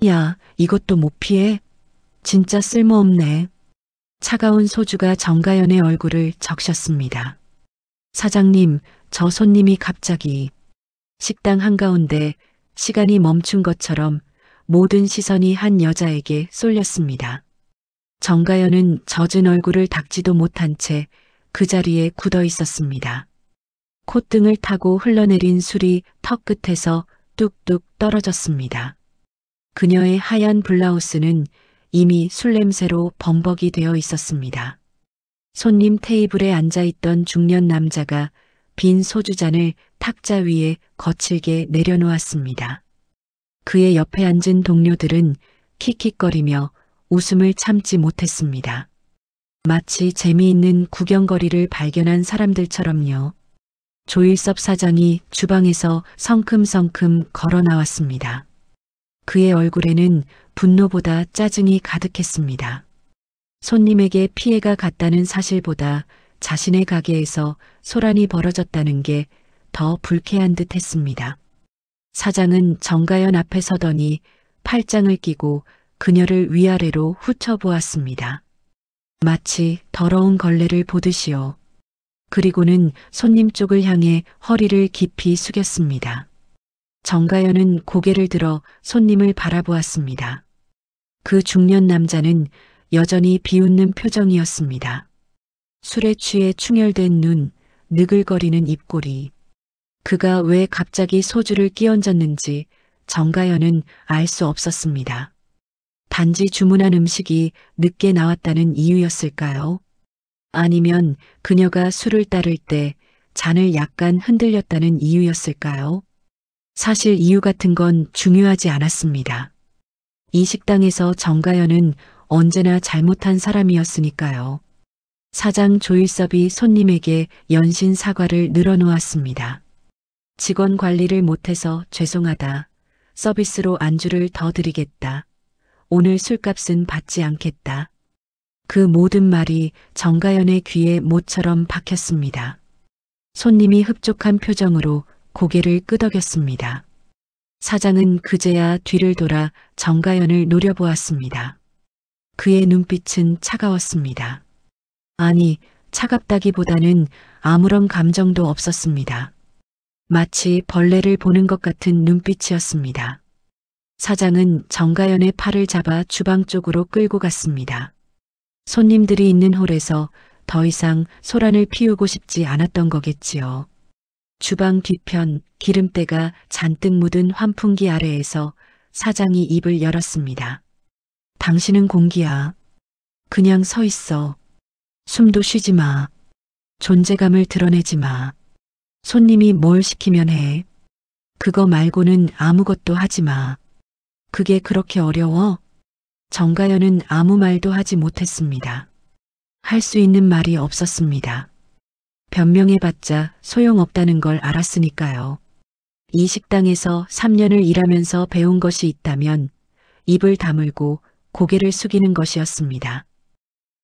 야, 이것도 못 피해? 진짜 쓸모없네. 차가운 소주가 정가연의 얼굴을 적셨습니다. 사장님, 저 손님이 갑자기 식당 한가운데 시간이 멈춘 것처럼 모든 시선이 한 여자에게 쏠렸습니다. 정가연은 젖은 얼굴을 닦지도 못한 채 그 자리에 굳어 있었습니다. 콧등을 타고 흘러내린 술이 턱 끝에서 뚝뚝 떨어졌습니다. 그녀의 하얀 블라우스는 이미 술 냄새로 범벅이 되어 있었습니다. 손님 테이블에 앉아있던 중년 남자가 빈 소주잔을 탁자 위에 거칠게 내려놓았습니다. 그의 옆에 앉은 동료들은 킥킥거리며 웃음을 참지 못했습니다. 마치 재미있는 구경거리를 발견한 사람들처럼요. 조일섭 사장이 주방에서 성큼성큼 걸어 나왔습니다. 그의 얼굴에는 분노보다 짜증이 가득했습니다. 손님에게 피해가 갔다는 사실보다 자신의 가게에서 소란이 벌어졌다는 게 더 불쾌한 듯 했습니다. 사장은 정가연 앞에 서더니 팔짱을 끼고 그녀를 위아래로 훑어보았습니다. 마치 더러운 걸레를 보듯이요. 그리고는 손님 쪽을 향해 허리를 깊이 숙였습니다. 정가연은 고개를 들어 손님을 바라보았습니다. 그 중년 남자는 여전히 비웃는 표정이었습니다. 술에 취해 충혈된 눈, 느글거리는 입꼬리. 그가 왜 갑자기 소주를 끼얹었는지 정가연은 알 수 없었습니다. 단지 주문한 음식이 늦게 나왔다는 이유였을까요? 아니면 그녀가 술을 따를 때 잔을 약간 흔들렸다는 이유였을까요? 사실 이유 같은 건 중요하지 않았습니다. 이 식당에서 정가연은 언제나 잘못한 사람이었으니까요. 사장 조일섭이 손님에게 연신 사과를 늘어놓았습니다. 직원 관리를 못해서 죄송하다. 서비스로 안주를 더 드리겠다. 오늘 술값은 받지 않겠다. 그 모든 말이 정가연의 귀에 못처럼 박혔습니다. 손님이 흡족한 표정으로 고개를 끄덕였습니다. 사장은 그제야 뒤를 돌아 정가연을 노려보았습니다. 그의 눈빛은 차가웠습니다. 아니, 차갑다기보다는 아무런 감정도 없었습니다. 마치 벌레를 보는 것 같은 눈빛이었습니다. 사장은 정가연의 팔을 잡아 주방 쪽으로 끌고 갔습니다. 손님들이 있는 홀에서 더 이상 소란을 피우고 싶지 않았던 거겠지요. 주방 뒤편 기름때가 잔뜩 묻은 환풍기 아래에서 사장이 입을 열었습니다. 당신은 공기야. 그냥 서 있어. 숨도 쉬지 마. 존재감을 드러내지 마. 손님이 뭘 시키면 해. 그거 말고는 아무것도 하지 마. 그게 그렇게 어려워? 정가연은 아무 말도 하지 못했습니다. 할 수 있는 말이 없었습니다. 변명해봤자 소용없다는 걸 알았으니까요. 이 식당에서 3년을 일하면서 배운 것이 있다면 입을 다물고 고개를 숙이는 것이었습니다.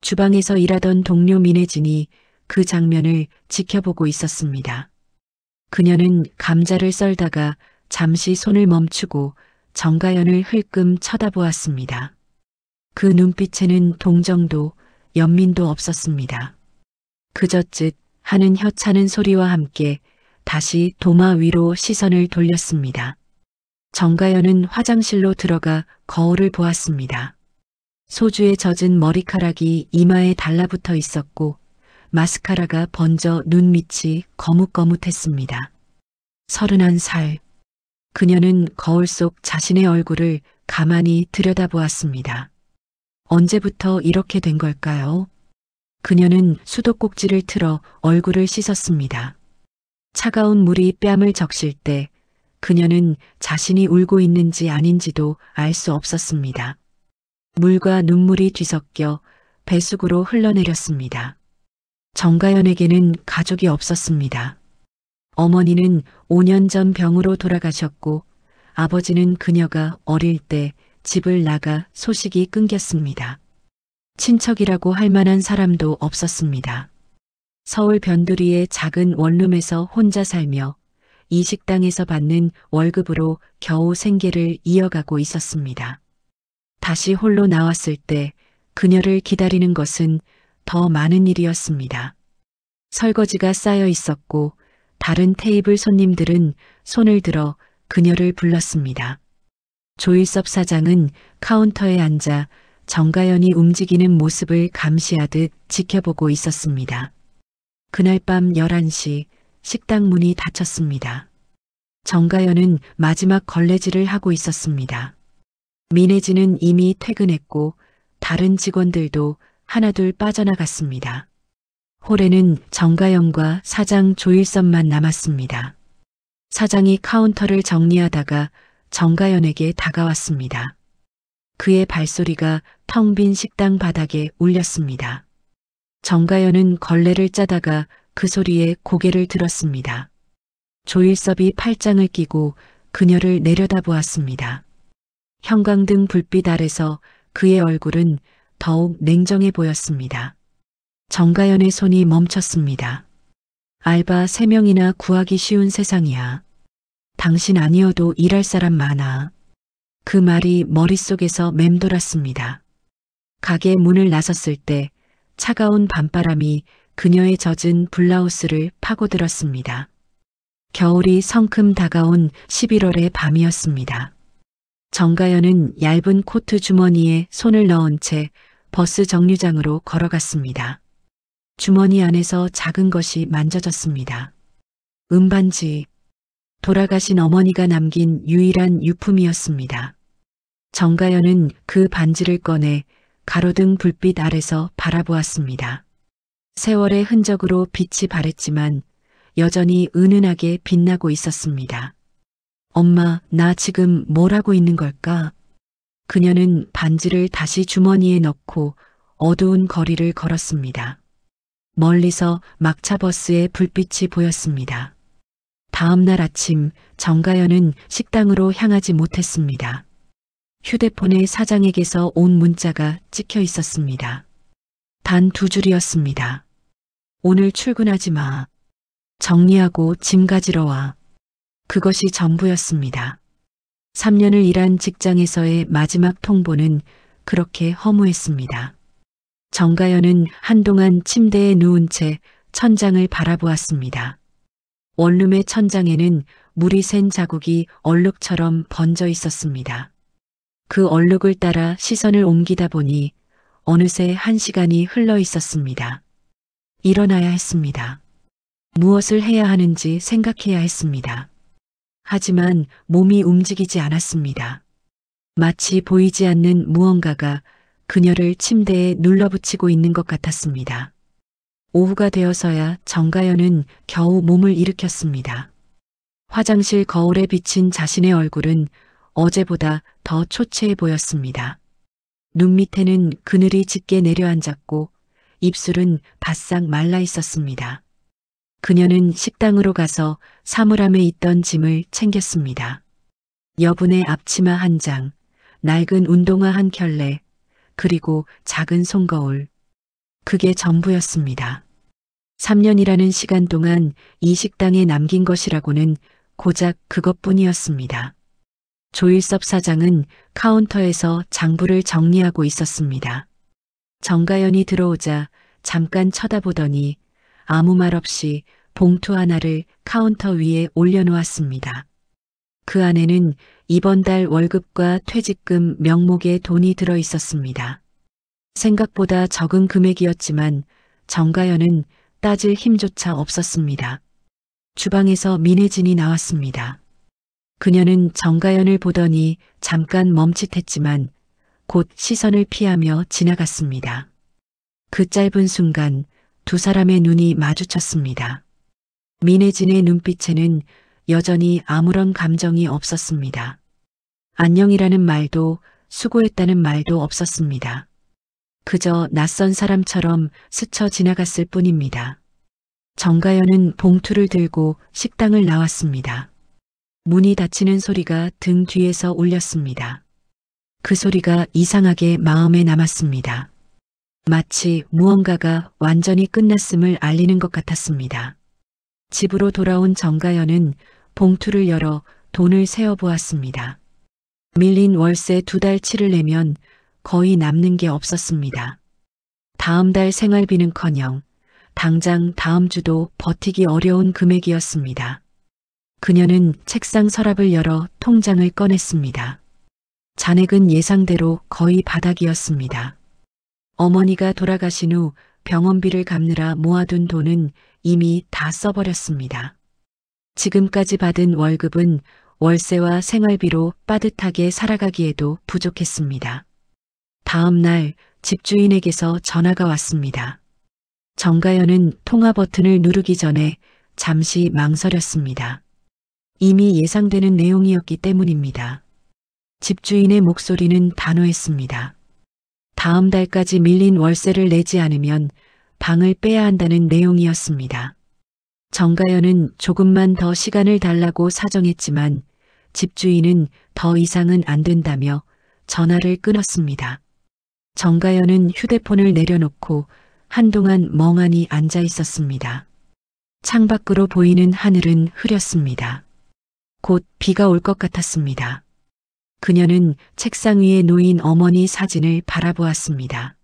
주방에서 일하던 동료 민혜진이 그 장면을 지켜보고 있었습니다. 그녀는 감자를 썰다가 잠시 손을 멈추고 정가연을 흘끔 쳐다보았습니다. 그 눈빛에는 동정도 연민도 없었습니다. 그저쯧 하는 혀차는 소리와 함께 다시 도마 위로 시선을 돌렸습니다. 정가연은 화장실로 들어가 거울을 보았습니다. 소주에 젖은 머리카락이 이마에 달라붙어 있었고 마스카라가 번져 눈 밑이 거뭇거뭇했습니다. 31살. 그녀는 거울 속 자신의 얼굴을 가만히 들여다보았습니다. 언제부터 이렇게 된 걸까요? 그녀는 수도꼭지를 틀어 얼굴을 씻었습니다. 차가운 물이 뺨을 적실 때 그녀는 자신이 울고 있는지 아닌지도 알 수 없었습니다. 물과 눈물이 뒤섞여 뱃속으로 흘러내렸습니다. 정가연에게는 가족이 없었습니다. 어머니는 5년 전 병으로 돌아가셨고 아버지는 그녀가 어릴 때 집을 나가 소식이 끊겼습니다. 친척이라고 할 만한 사람도 없었습니다. 서울 변두리의 작은 원룸에서 혼자 살며 이 식당에서 받는 월급으로 겨우 생계를 이어가고 있었습니다. 다시 홀로 나왔을 때 그녀를 기다리는 것은 더 많은 일이었습니다. 설거지가 쌓여 있었고 다른 테이블 손님들은 손을 들어 그녀를 불렀습니다. 조일섭 사장은 카운터에 앉아 정가연이 움직이는 모습을 감시하듯 지켜보고 있었습니다. 그날 밤 11시 식당 문이 닫혔습니다. 정가연은 마지막 걸레질을 하고 있었습니다. 민혜진은 이미 퇴근했고 다른 직원들도 하나둘 빠져나갔습니다. 홀에는 정가연과 사장 조일섭만 남았습니다. 사장이 카운터를 정리하다가 정가연에게 다가왔습니다. 그의 발소리가 텅 빈 식당 바닥에 울렸습니다. 정가연은 걸레를 짜다가 그 소리에 고개를 들었습니다. 조일섭이 팔짱을 끼고 그녀를 내려다보았습니다. 형광등 불빛 아래서 그의 얼굴은 더욱 냉정해 보였습니다. 정가연의 손이 멈췄습니다. 알바 3명이나 구하기 쉬운 세상이야. 당신 아니어도 일할 사람 많아. 그 말이 머릿속에서 맴돌았습니다. 가게 문을 나섰을 때 차가운 밤바람이 그녀의 젖은 블라우스를 파고들었습니다. 겨울이 성큼 다가온 11월의 밤이었습니다. 정가연은 얇은 코트 주머니에 손을 넣은 채 버스 정류장으로 걸어갔습니다. 주머니 안에서 작은 것이 만져졌습니다. 은반지, 돌아가신 어머니가 남긴 유일한 유품이었습니다. 정가연은 그 반지를 꺼내 가로등 불빛 아래서 바라보았습니다. 세월의 흔적으로 빛이 바랬지만 여전히 은은하게 빛나고 있었습니다. 엄마, 나 지금 뭘 하고 있는 걸까? 그녀는 반지를 다시 주머니에 넣고 어두운 거리를 걸었습니다. 멀리서 막차 버스의 불빛이 보였습니다. 다음 날 아침 정가연은 식당으로 향하지 못했습니다. 휴대폰에 사장에게서 온 문자가 찍혀 있었습니다. 단 2줄이었습니다. 오늘 출근하지 마. 정리하고 짐 가지러 와. 그것이 전부였습니다. 3년을 일한 직장에서의 마지막 통보는 그렇게 허무했습니다. 정가연은 한동안 침대에 누운 채 천장을 바라보았습니다. 원룸의 천장에는 물이 샌 자국이 얼룩처럼 번져 있었습니다. 그 얼룩을 따라 시선을 옮기다 보니 어느새 1시간이 흘러 있었습니다. 일어나야 했습니다. 무엇을 해야 하는지 생각해야 했습니다. 하지만 몸이 움직이지 않았습니다. 마치 보이지 않는 무언가가 그녀를 침대에 눌러붙이고 있는 것 같았습니다. 오후가 되어서야 정가연은 겨우 몸을 일으켰습니다. 화장실 거울에 비친 자신의 얼굴은 어제보다 더 초췌해 보였습니다. 눈 밑에는 그늘이 짙게 내려앉았고 입술은 바싹 말라 있었습니다. 그녀는 식당으로 가서 사물함에 있던 짐을 챙겼습니다. 여분의 앞치마 1장, 낡은 운동화 1켤레, 그리고 작은 손거울. 그게 전부였습니다. 3년이라는 시간 동안 이 식당에 남긴 것이라고는 고작 그것뿐이었습니다. 조일섭 사장은 카운터에서 장부를 정리하고 있었습니다. 정가연이 들어오자 잠깐 쳐다보더니 아무 말 없이 봉투 하나를 카운터 위에 올려놓았습니다. 그 안에는 이번 달 월급과 퇴직금 명목의 돈이 들어 있었습니다. 생각보다 적은 금액이었지만 정가연은 따질 힘조차 없었습니다. 주방에서 민혜진이 나왔습니다. 그녀는 정가연을 보더니 잠깐 멈칫했지만 곧 시선을 피하며 지나갔습니다. 그 짧은 순간 2사람의 눈이 마주쳤습니다. 민혜진의 눈빛에는 여전히 아무런 감정이 없었습니다. 안녕이라는 말도 수고했다는 말도 없었습니다. 그저 낯선 사람처럼 스쳐 지나갔을 뿐입니다. 정가연은 봉투를 들고 식당을 나왔습니다. 문이 닫히는 소리가 등 뒤에서 울렸습니다. 그 소리가 이상하게 마음에 남았습니다. 마치 무언가가 완전히 끝났음을 알리는 것 같았습니다. 집으로 돌아온 정가연은 봉투를 열어 돈을 세어보았습니다. 밀린 월세 2달치를 내면 거의 남는 게 없었습니다. 다음 달 생활비는커녕 당장 다음 주도 버티기 어려운 금액이었습니다. 그녀는 책상 서랍을 열어 통장을 꺼냈습니다. 잔액은 예상대로 거의 바닥이었습니다. 어머니가 돌아가신 후 병원비를 갚느라 모아둔 돈은 이미 다 써버렸습니다. 지금까지 받은 월급은 월세와 생활비로 빠듯하게 살아가기에도 부족했습니다. 다음 날 집주인에게서 전화가 왔습니다. 정가연은 통화 버튼을 누르기 전에 잠시 망설였습니다. 이미 예상되는 내용이었기 때문입니다. 집주인의 목소리는 단호했습니다. 다음 달까지 밀린 월세를 내지 않으면 방을 빼야 한다는 내용이었습니다. 정가연은 조금만 더 시간을 달라고 사정했지만 집주인은 더 이상은 안 된다며 전화를 끊었습니다. 정가연은 휴대폰을 내려놓고 한동안 멍하니 앉아 있었습니다. 창밖으로 보이는 하늘은 흐렸습니다. 곧 비가 올 것 같았습니다. 그녀는 책상 위에 놓인 어머니 사진을 바라보았습니다.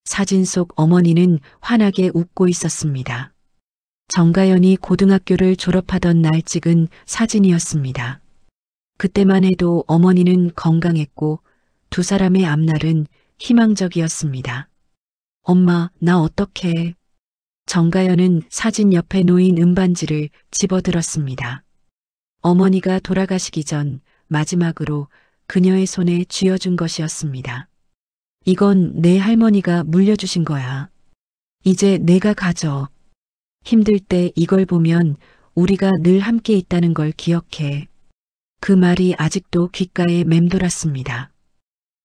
사진 속 어머니는 환하게 웃고 있었습니다. 정가연이 고등학교를 졸업하던 날 찍은 사진이었습니다. 그때만 해도 어머니는 건강했고 두 사람의 앞날은 희망적이었습니다. 엄마, 나 어떡해? 정가연은 사진 옆에 놓인 은반지를 집어들었습니다. 어머니가 돌아가시기 전 마지막으로 그녀의 손에 쥐어준 것이었습니다. 이건 내 할머니가 물려주신 거야. 이제 내가 가져. 힘들 때 이걸 보면 우리가 늘 함께 있다는 걸 기억해. 그 말이 아직도 귓가에 맴돌았습니다.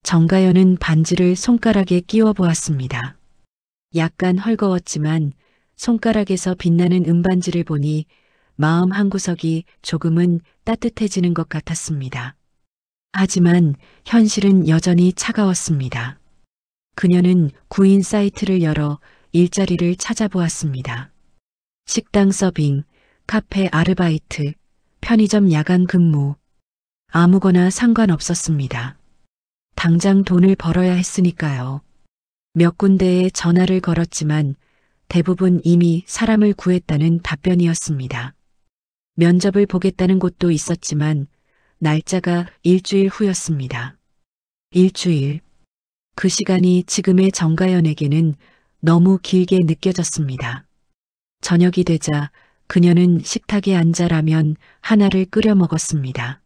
정가연은 반지를 손가락에 끼워 보았습니다. 약간 헐거웠지만 손가락에서 빛나는 은반지를 보니 마음 한구석이 조금은 따뜻해지는 것 같았습니다. 하지만 현실은 여전히 차가웠습니다. 그녀는 구인 사이트를 열어 일자리를 찾아보았습니다. 식당 서빙, 카페 아르바이트, 편의점 야간 근무. 아무거나 상관없었습니다. 당장 돈을 벌어야 했으니까요. 몇 군데에 전화를 걸었지만 대부분 이미 사람을 구했다는 답변이었습니다. 면접을 보겠다는 곳도 있었지만 날짜가 일주일 후였습니다. 일주일. 그 시간이 지금의 정가연에게는 너무 길게 느껴졌습니다. 저녁이 되자 그녀는 식탁에 앉아 라면 하나를 끓여 먹었습니다.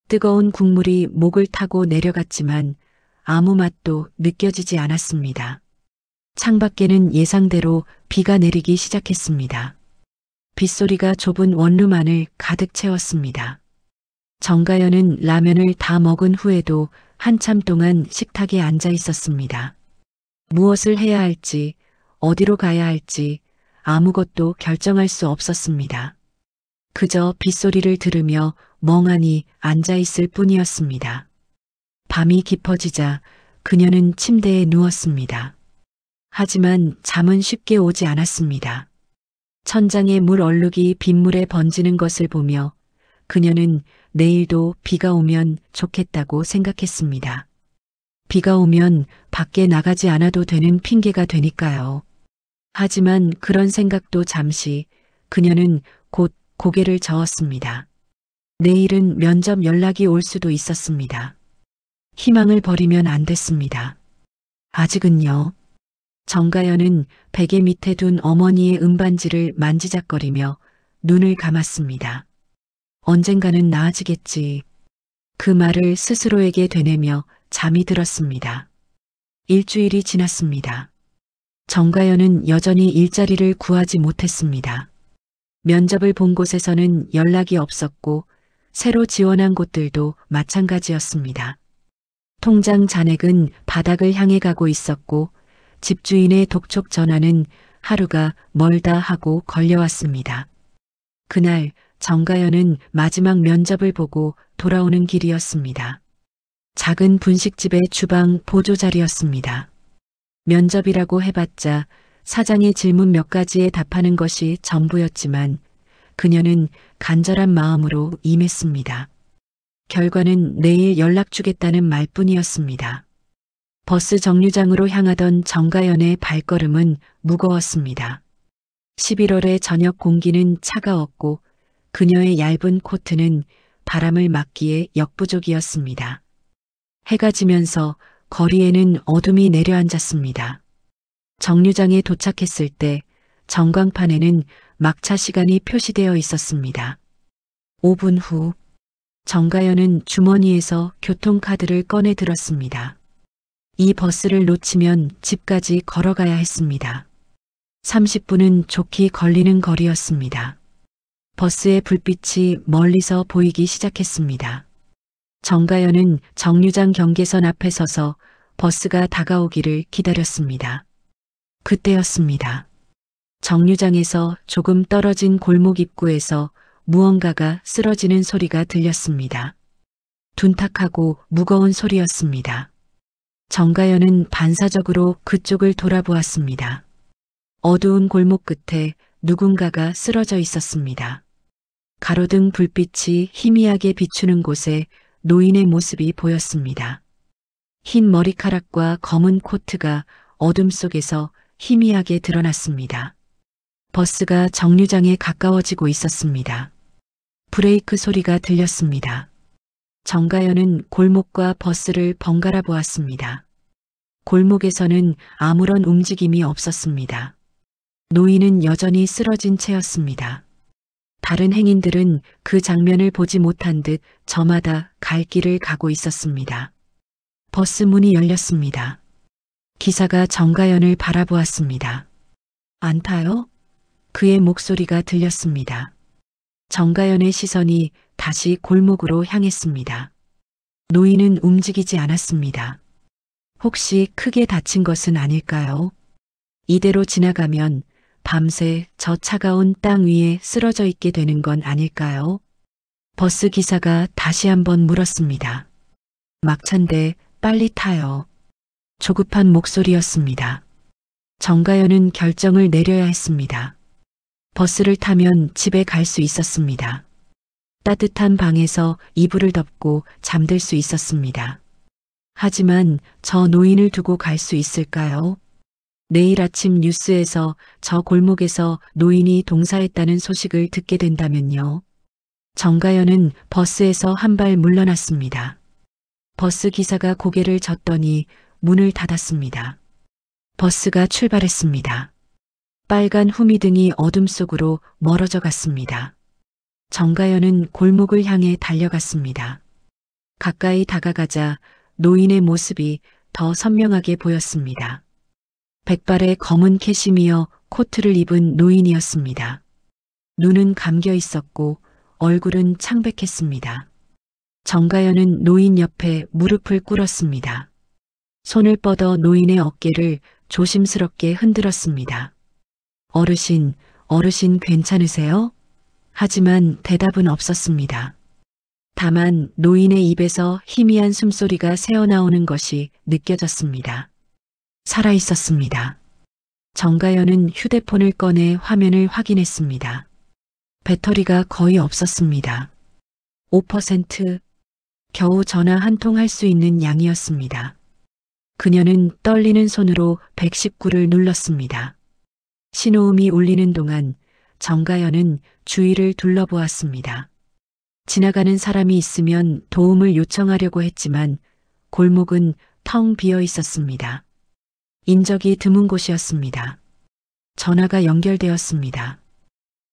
뜨거운 국물이 목을 타고 내려갔지만 아무 맛도 느껴지지 않았습니다. 창밖에는 예상대로 비가 내리기 시작했습니다. 빗소리가 좁은 원룸안을 가득 채웠습니다. 정가연은 라면을 다 먹은 후에도 한참 동안 식탁에 앉아 있었습니다. 무엇을 해야 할지, 어디로 가야 할지 아무것도 결정할 수 없었습니다. 그저 빗소리를 들으며 멍하니 앉아 있을 뿐이었습니다. 밤이 깊어지자 그녀는 침대에 누웠습니다. 하지만 잠은 쉽게 오지 않았습니다. 천장에 물 얼룩이 빗물에 번지는 것을 보며 그녀는 내일도 비가 오면 좋겠다고 생각했습니다. 비가 오면 밖에 나가지 않아도 되는 핑계가 되니까요. 하지만 그런 생각도 잠시 그녀는 곧 고개를 저었습니다. 내일은 면접 연락이 올 수도 있었습니다. 희망을 버리면 안 됐습니다. 아직은요. 정가연은 베개 밑에 둔 어머니의 은반지를 만지작거리며 눈을 감았습니다. 언젠가는 나아지겠지. 그 말을 스스로에게 되뇌며 잠이 들었습니다. 일주일이 지났습니다. 정가연은 여전히 일자리를 구하지 못했습니다. 면접을 본 곳에서는 연락이 없었고 새로 지원한 곳들도 마찬가지였습니다. 통장 잔액은 바닥을 향해 가고 있었고 집주인의 독촉 전화는 하루가 멀다 하고 걸려왔습니다. 그날 정가연은 마지막 면접을 보고 돌아오는 길이었습니다. 작은 분식집의 주방 보조 자리였습니다. 면접이라고 해봤자 사장의 질문 몇 가지에 답하는 것이 전부였지만 그녀는 간절한 마음으로 임했습니다. 결과는 내일 연락 주겠다는 말뿐이었습니다. 버스 정류장으로 향하던 정가연의 발걸음은 무거웠습니다. 11월의 저녁 공기는 차가웠고 그녀의 얇은 코트는 바람을 막기에 역부족이었습니다. 해가 지면서 거리에는 어둠이 내려앉았습니다. 정류장에 도착했을 때 전광판에는 막차 시간이 표시되어 있었습니다. 5분 후 정가연은 주머니에서 교통카드를 꺼내 들었습니다. 이 버스를 놓치면 집까지 걸어가야 했습니다. 30분은 좋게 걸리는 거리였습니다. 버스의 불빛이 멀리서 보이기 시작했습니다. 정가연은 정류장 경계선 앞에 서서 버스가 다가오기를 기다렸습니다. 그때였습니다. 정류장에서 조금 떨어진 골목 입구에서 무언가가 쓰러지는 소리가 들렸습니다. 둔탁하고 무거운 소리였습니다. 정가연은 반사적으로 그쪽을 돌아보았습니다. 어두운 골목 끝에 누군가가 쓰러져 있었습니다. 가로등 불빛이 희미하게 비추는 곳에 노인의 모습이 보였습니다. 흰 머리카락과 검은 코트가 어둠 속에서 희미하게 드러났습니다. 버스가 정류장에 가까워지고 있었습니다. 브레이크 소리가 들렸습니다. 정가연은 골목과 버스를 번갈아 보았습니다. 골목에서는 아무런 움직임이 없었습니다. 노인은 여전히 쓰러진 채였습니다. 다른 행인들은 그 장면을 보지 못한 듯 저마다 갈 길을 가고 있었습니다. 버스 문이 열렸습니다. 기사가 정가연을 바라보았습니다. 안 타요? 그의 목소리가 들렸습니다. 정가연의 시선이 다시 골목으로 향했습니다. 노인은 움직이지 않았습니다. 혹시 크게 다친 것은 아닐까요? 이대로 지나가면 밤새 저 차가운 땅 위에 쓰러져 있게 되는 건 아닐까요? 버스 기사가 다시 한번 물었습니다. 막차인데 빨리 타요. 조급한 목소리였습니다. 정가연은 결정을 내려야 했습니다. 버스를 타면 집에 갈 수 있었습니다. 따뜻한 방에서 이불을 덮고 잠들 수 있었습니다. 하지만 저 노인을 두고 갈 수 있을까요? 내일 아침 뉴스에서 저 골목에서 노인이 동사했다는 소식을 듣게 된다면요. 정가연은 버스에서 한 발 물러났습니다. 버스 기사가 고개를 젓더니 문을 닫았습니다. 버스가 출발했습니다. 빨간 후미등이 어둠 속으로 멀어져 갔습니다. 정가연은 골목을 향해 달려갔습니다. 가까이 다가가자 노인의 모습이 더 선명하게 보였습니다. 백발의 검은 캐시미어 코트를 입은 노인이었습니다. 눈은 감겨 있었고 얼굴은 창백했습니다. 정가연은 노인 옆에 무릎을 꿇었습니다. 손을 뻗어 노인의 어깨를 조심스럽게 흔들었습니다. 어르신, 어르신 괜찮으세요? 하지만 대답은 없었습니다. 다만 노인의 입에서 희미한 숨소리가 새어나오는 것이 느껴졌습니다. 살아 있었습니다. 정가연은 휴대폰을 꺼내 화면을 확인했습니다. 배터리가 거의 없었습니다. 5%, 겨우 전화 한 통 할 수 있는 양이었습니다. 그녀는 떨리는 손으로 119를 눌렀습니다. 신호음이 울리는 동안 정가연은 주위를 둘러보았습니다. 지나가는 사람이 있으면 도움을 요청하려고 했지만 골목은 텅 비어 있었습니다. 인적이 드문 곳이었습니다. 전화가 연결되었습니다.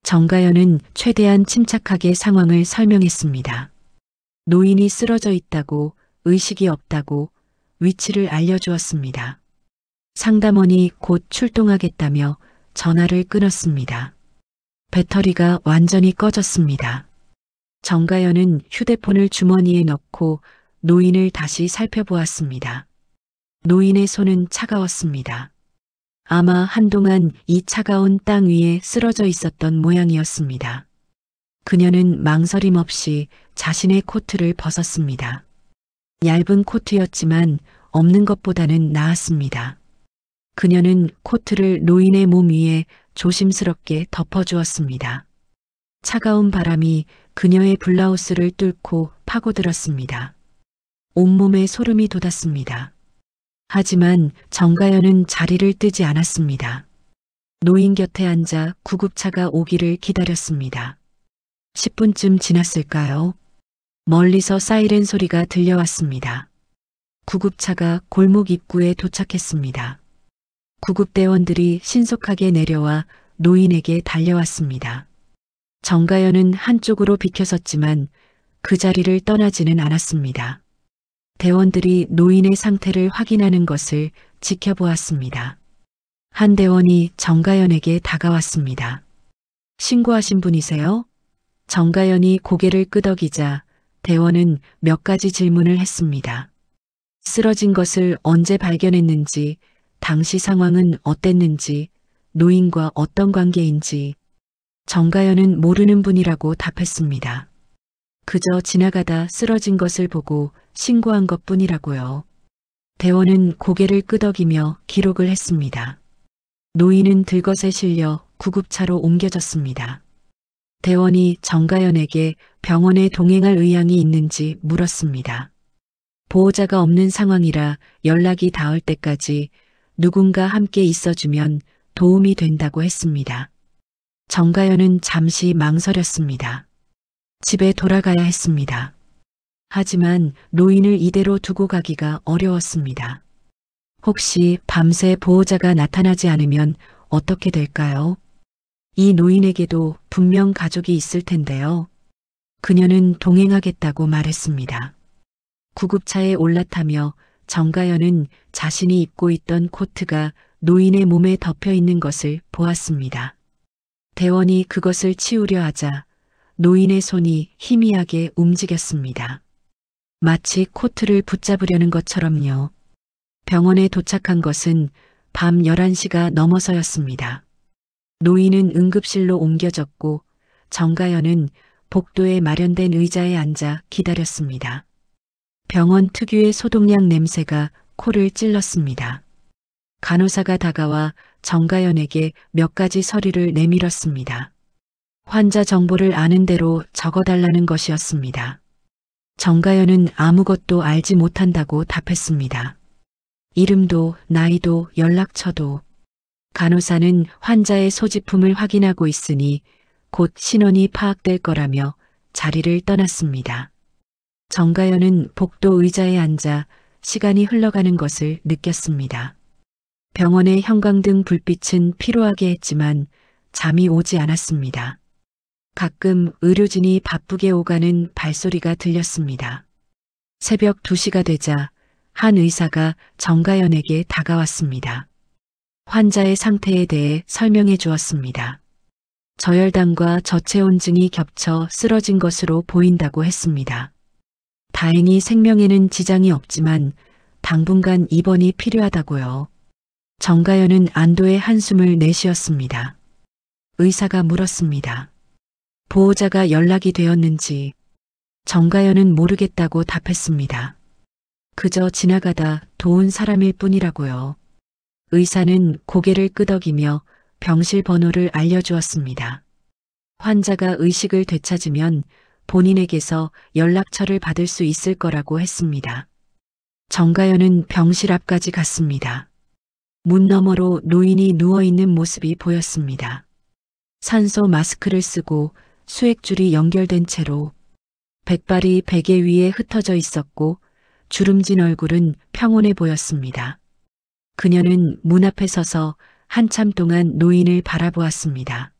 정가연은 최대한 침착하게 상황을 설명했습니다. 노인이 쓰러져 있다고, 의식이 없다고 위치를 알려주었습니다. 상담원이 곧 출동하겠다며 전화를 끊었습니다. 배터리가 완전히 꺼졌습니다. 정가연은 휴대폰을 주머니에 넣고 노인을 다시 살펴보았습니다. 노인의 손은 차가웠습니다. 아마 한동안 이 차가운 땅 위에 쓰러져 있었던 모양이었습니다. 그녀는 망설임 없이 자신의 코트를 벗었습니다. 얇은 코트였지만 없는 것보다는 나았습니다. 그녀는 코트를 노인의 몸 위에 조심스럽게 덮어주었습니다. 차가운 바람이 그녀의 블라우스를 뚫고 파고들었습니다. 온몸에 소름이 돋았습니다. 하지만 정가연은 자리를 뜨지 않았습니다. 노인 곁에 앉아 구급차가 오기를 기다렸습니다. 10분쯤 지났을까요? 멀리서 사이렌 소리가 들려왔습니다. 구급차가 골목 입구에 도착했습니다. 구급대원들이 신속하게 내려와 노인에게 달려왔습니다. 정가연은 한쪽으로 비켜섰지만 그 자리를 떠나지는 않았습니다. 대원들이 노인의 상태를 확인하는 것을 지켜보았습니다. 한 대원이 정가연에게 다가왔습니다. 신고하신 분이세요? 정가연이 고개를 끄덕이자 대원은 몇 가지 질문을 했습니다. 쓰러진 것을 언제 발견했는지, 당시 상황은 어땠는지, 노인과 어떤 관계인지. 정가연은 모르는 분이라고 답했습니다. 그저 지나가다 쓰러진 것을 보고 신고한 것뿐이라고요. 대원은 고개를 끄덕이며 기록을 했습니다. 노인은 들것에 실려 구급차로 옮겨졌습니다. 대원이 정가연에게 병원에 동행할 의향이 있는지 물었습니다. 보호자가 없는 상황이라 연락이 닿을 때까지 누군가 함께 있어주면 도움이 된다고 했습니다. 정가연은 잠시 망설였습니다. 집에 돌아가야 했습니다. 하지만 노인을 이대로 두고 가기가 어려웠습니다. 혹시 밤새 보호자가 나타나지 않으면 어떻게 될까요? 이 노인에게도 분명 가족이 있을 텐데요. 그녀는 동행하겠다고 말했습니다. 구급차에 올라타며 정가연은 자신이 입고 있던 코트가 노인의 몸에 덮여 있는 것을 보았습니다. 대원이 그것을 치우려 하자 노인의 손이 희미하게 움직였습니다. 마치 코트를 붙잡으려는 것처럼요. 병원에 도착한 것은 밤 11시가 넘어서였습니다. 노인은 응급실로 옮겨졌고 정가연은 복도에 마련된 의자에 앉아 기다렸습니다. 병원 특유의 소독약 냄새가 코를 찔렀습니다. 간호사가 다가와 정가연에게 몇 가지 서류를 내밀었습니다. 환자 정보를 아는 대로 적어달라는 것이었습니다. 정가연은 아무것도 알지 못한다고 답했습니다. 이름도 나이도 연락처도. 간호사는 환자의 소지품을 확인하고 있으니 곧 신원이 파악될 거라며 자리를 떠났습니다. 정가연은 복도 의자에 앉아 시간이 흘러가는 것을 느꼈습니다. 병원의 형광등 불빛은 피로하게 했지만 잠이 오지 않았습니다. 가끔 의료진이 바쁘게 오가는 발소리가 들렸습니다. 새벽 2시가 되자 한 의사가 정가연에게 다가왔습니다. 환자의 상태에 대해 설명해 주었습니다. 저혈당과 저체온증이 겹쳐 쓰러진 것으로 보인다고 했습니다. 다행히 생명에는 지장이 없지만 당분간 입원이 필요하다고요. 정가연은 안도의 한숨을 내쉬었습니다. 의사가 물었습니다. 보호자가 연락이 되었는지. 정가연은 모르겠다고 답했습니다. 그저 지나가다 도운 사람일 뿐이라고요. 의사는 고개를 끄덕이며 병실 번호를 알려주었습니다. 환자가 의식을 되찾으면 본인에게서 연락처를 받을 수 있을 거라고 했습니다. 정가연은 병실 앞까지 갔습니다. 문 너머로 노인이 누워있는 모습이 보였습니다. 산소 마스크를 쓰고 수액줄이 연결된 채로 백발이 베개 위에 흩어져 있었고 주름진 얼굴은 평온해 보였습니다. 그녀는 문 앞에 서서 한참 동안 노인을 바라보았습니다.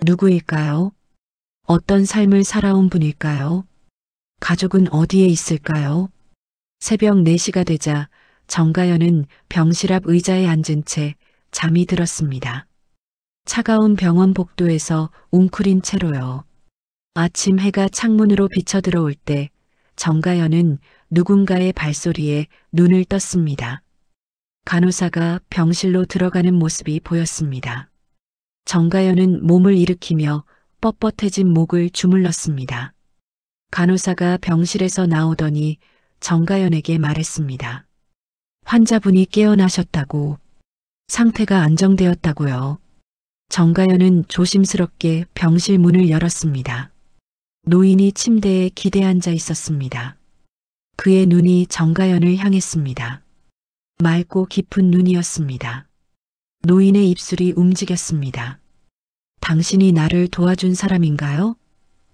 누구일까요? 어떤 삶을 살아온 분일까요? 가족은 어디에 있을까요? 새벽 4시가 되자 정가연은 병실 앞 의자에 앉은 채 잠이 들었습니다. 차가운 병원 복도에서 웅크린 채로요. 아침 해가 창문으로 비쳐 들어올 때 정가연은 누군가의 발소리에 눈을 떴습니다. 간호사가 병실로 들어가는 모습이 보였습니다. 정가연은 몸을 일으키며 뻣뻣해진 목을 주물렀습니다. 간호사가 병실에서 나오더니 정가연에게 말했습니다. 환자분이 깨어나셨다고. 상태가 안정되었다고요. 정가연은 조심스럽게 병실 문을 열었습니다. 노인이 침대에 기대 앉아 있었습니다. 그의 눈이 정가연을 향했습니다. 맑고 깊은 눈이었습니다. 노인의 입술이 움직였습니다. 당신이 나를 도와준 사람인가요?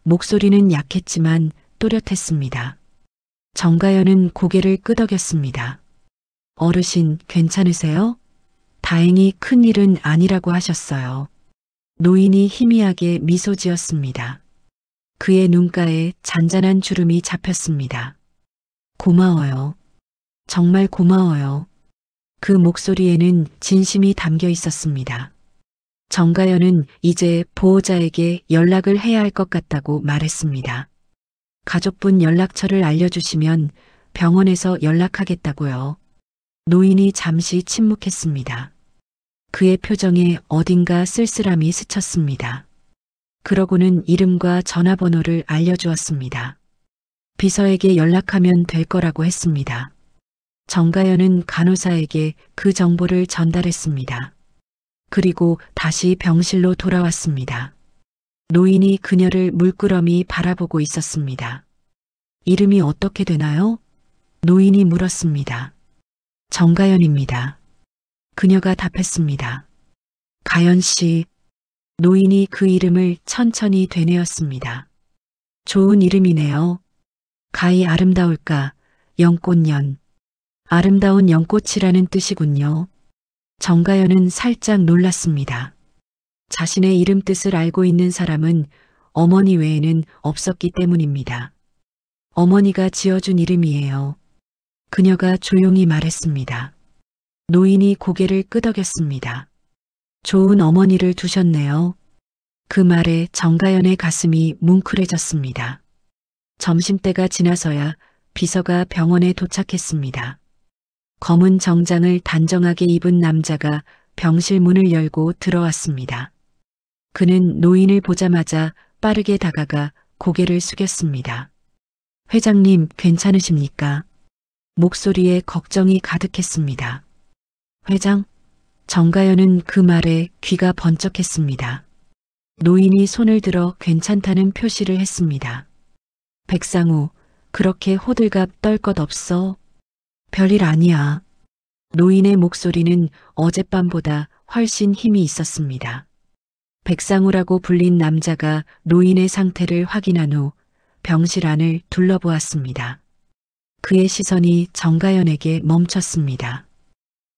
목소리는 약했지만 또렷했습니다. 정가연은 고개를 끄덕였습니다. 어르신, 괜찮으세요? 다행히 큰 일은 아니라고 하셨어요. 노인이 희미하게 미소 지었습니다. 그의 눈가에 잔잔한 주름이 잡혔습니다. 고마워요. 정말 고마워요. 그 목소리에는 진심이 담겨 있었습니다. 정가연은 이제 보호자에게 연락을 해야 할 것 같다고 말했습니다. 가족분 연락처를 알려주시면 병원에서 연락하겠다고요. 노인이 잠시 침묵했습니다. 그의 표정에 어딘가 쓸쓸함이 스쳤습니다. 그러고는 이름과 전화번호를 알려주었습니다. 비서에게 연락하면 될 거라고 했습니다. 정가연은 간호사에게 그 정보를 전달했습니다. 그리고 다시 병실로 돌아왔습니다. 노인이 그녀를 물끄러미 바라보고 있었습니다. 이름이 어떻게 되나요? 노인이 물었습니다. 정가연입니다. 그녀가 답했습니다. 가연 씨. 노인이 그 이름을 천천히 되뇌었습니다. 좋은 이름이네요. 가히 아름다울까, 연꽃년. 아름다운 연꽃이라는 뜻이군요. 정가연은 살짝 놀랐습니다. 자신의 이름 뜻을 알고 있는 사람은 어머니 외에는 없었기 때문입니다. 어머니가 지어준 이름이에요. 그녀가 조용히 말했습니다. 노인이 고개를 끄덕였습니다. 좋은 어머니를 두셨네요. 그 말에 정가연의 가슴이 뭉클해졌습니다. 점심때가 지나서야 비서가 병원에 도착했습니다. 검은 정장을 단정하게 입은 남자가 병실 문을 열고 들어왔습니다. 그는 노인을 보자마자 빠르게 다가가 고개를 숙였습니다. 회장님, 괜찮으십니까? 목소리에 걱정이 가득했습니다. 회장? 정가연은 그 말에 귀가 번쩍했습니다. 노인이 손을 들어 괜찮다는 표시를 했습니다. 백상우, 그렇게 호들갑 떨 것 없어. 별일 아니야. 노인의 목소리는 어젯밤보다 훨씬 힘이 있었습니다. 백상우라고 불린 남자가 노인의 상태를 확인한 후 병실 안을 둘러보았습니다. 그의 시선이 정가연에게 멈췄습니다.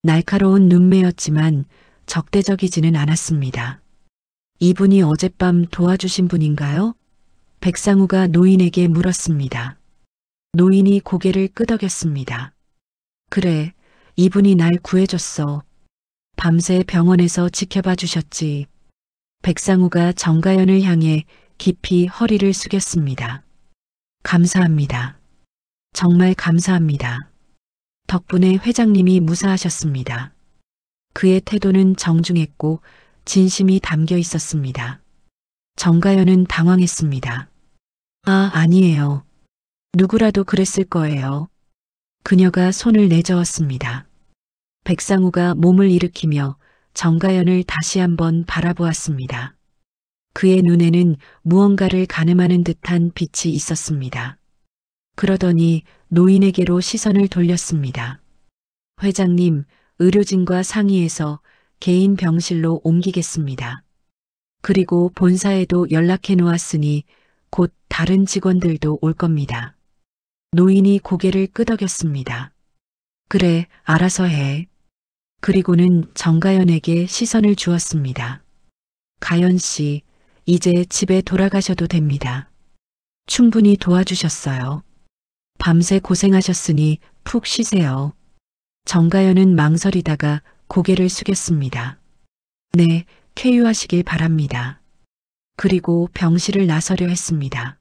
날카로운 눈매였지만 적대적이지는 않았습니다. 이분이 어젯밤 도와주신 분인가요? 백상우가 노인에게 물었습니다. 노인이 고개를 끄덕였습니다. 그래, 이분이 날 구해줬어. 밤새 병원에서 지켜봐 주셨지. 백상우가 정가연을 향해 깊이 허리를 숙였습니다. 감사합니다. 정말 감사합니다. 덕분에 회장님이 무사하셨습니다. 그의 태도는 정중했고 진심이 담겨 있었습니다. 정가연은 당황했습니다. 아, 아니에요. 누구라도 그랬을 거예요. 그녀가 손을 내저었습니다. 백상우가 몸을 일으키며 정가연을 다시 한번 바라보았습니다. 그의 눈에는 무언가를 가늠하는 듯한 빛이 있었습니다. 그러더니 노인에게로 시선을 돌렸습니다. 회장님, 의료진과 상의해서 개인 병실로 옮기겠습니다. 그리고 본사에도 연락해 놓았으니 곧 다른 직원들도 올 겁니다. 노인이 고개를 끄덕였습니다. 그래, 알아서 해. 그리고는 정가연에게 시선을 주었습니다. 가연 씨, 이제 집에 돌아가셔도 됩니다. 충분히 도와주셨어요. 밤새 고생하셨으니 푹 쉬세요. 정가연은 망설이다가 고개를 숙였습니다. 네, 쾌유하시길 바랍니다. 그리고 병실을 나서려 했습니다.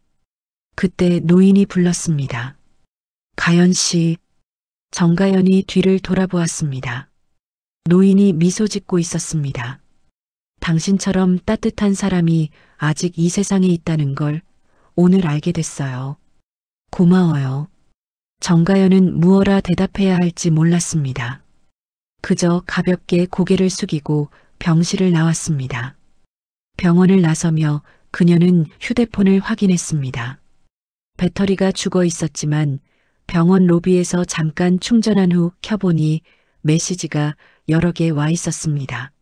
그때 노인이 불렀습니다. 가연 씨. 정가연이 뒤를 돌아보았습니다. 노인이 미소 짓고 있었습니다. 당신처럼 따뜻한 사람이 아직 이 세상에 있다는 걸 오늘 알게 됐어요. 고마워요. 정가연은 무엇라 대답해야 할지 몰랐습니다. 그저 가볍게 고개를 숙이고 병실을 나왔습니다. 병원을 나서며 그녀는 휴대폰을 확인했습니다. 배터리가 죽어 있었지만 병원 로비에서 잠깐 충전한 후 켜보니 메시지가 여러 개 와 있었습니다.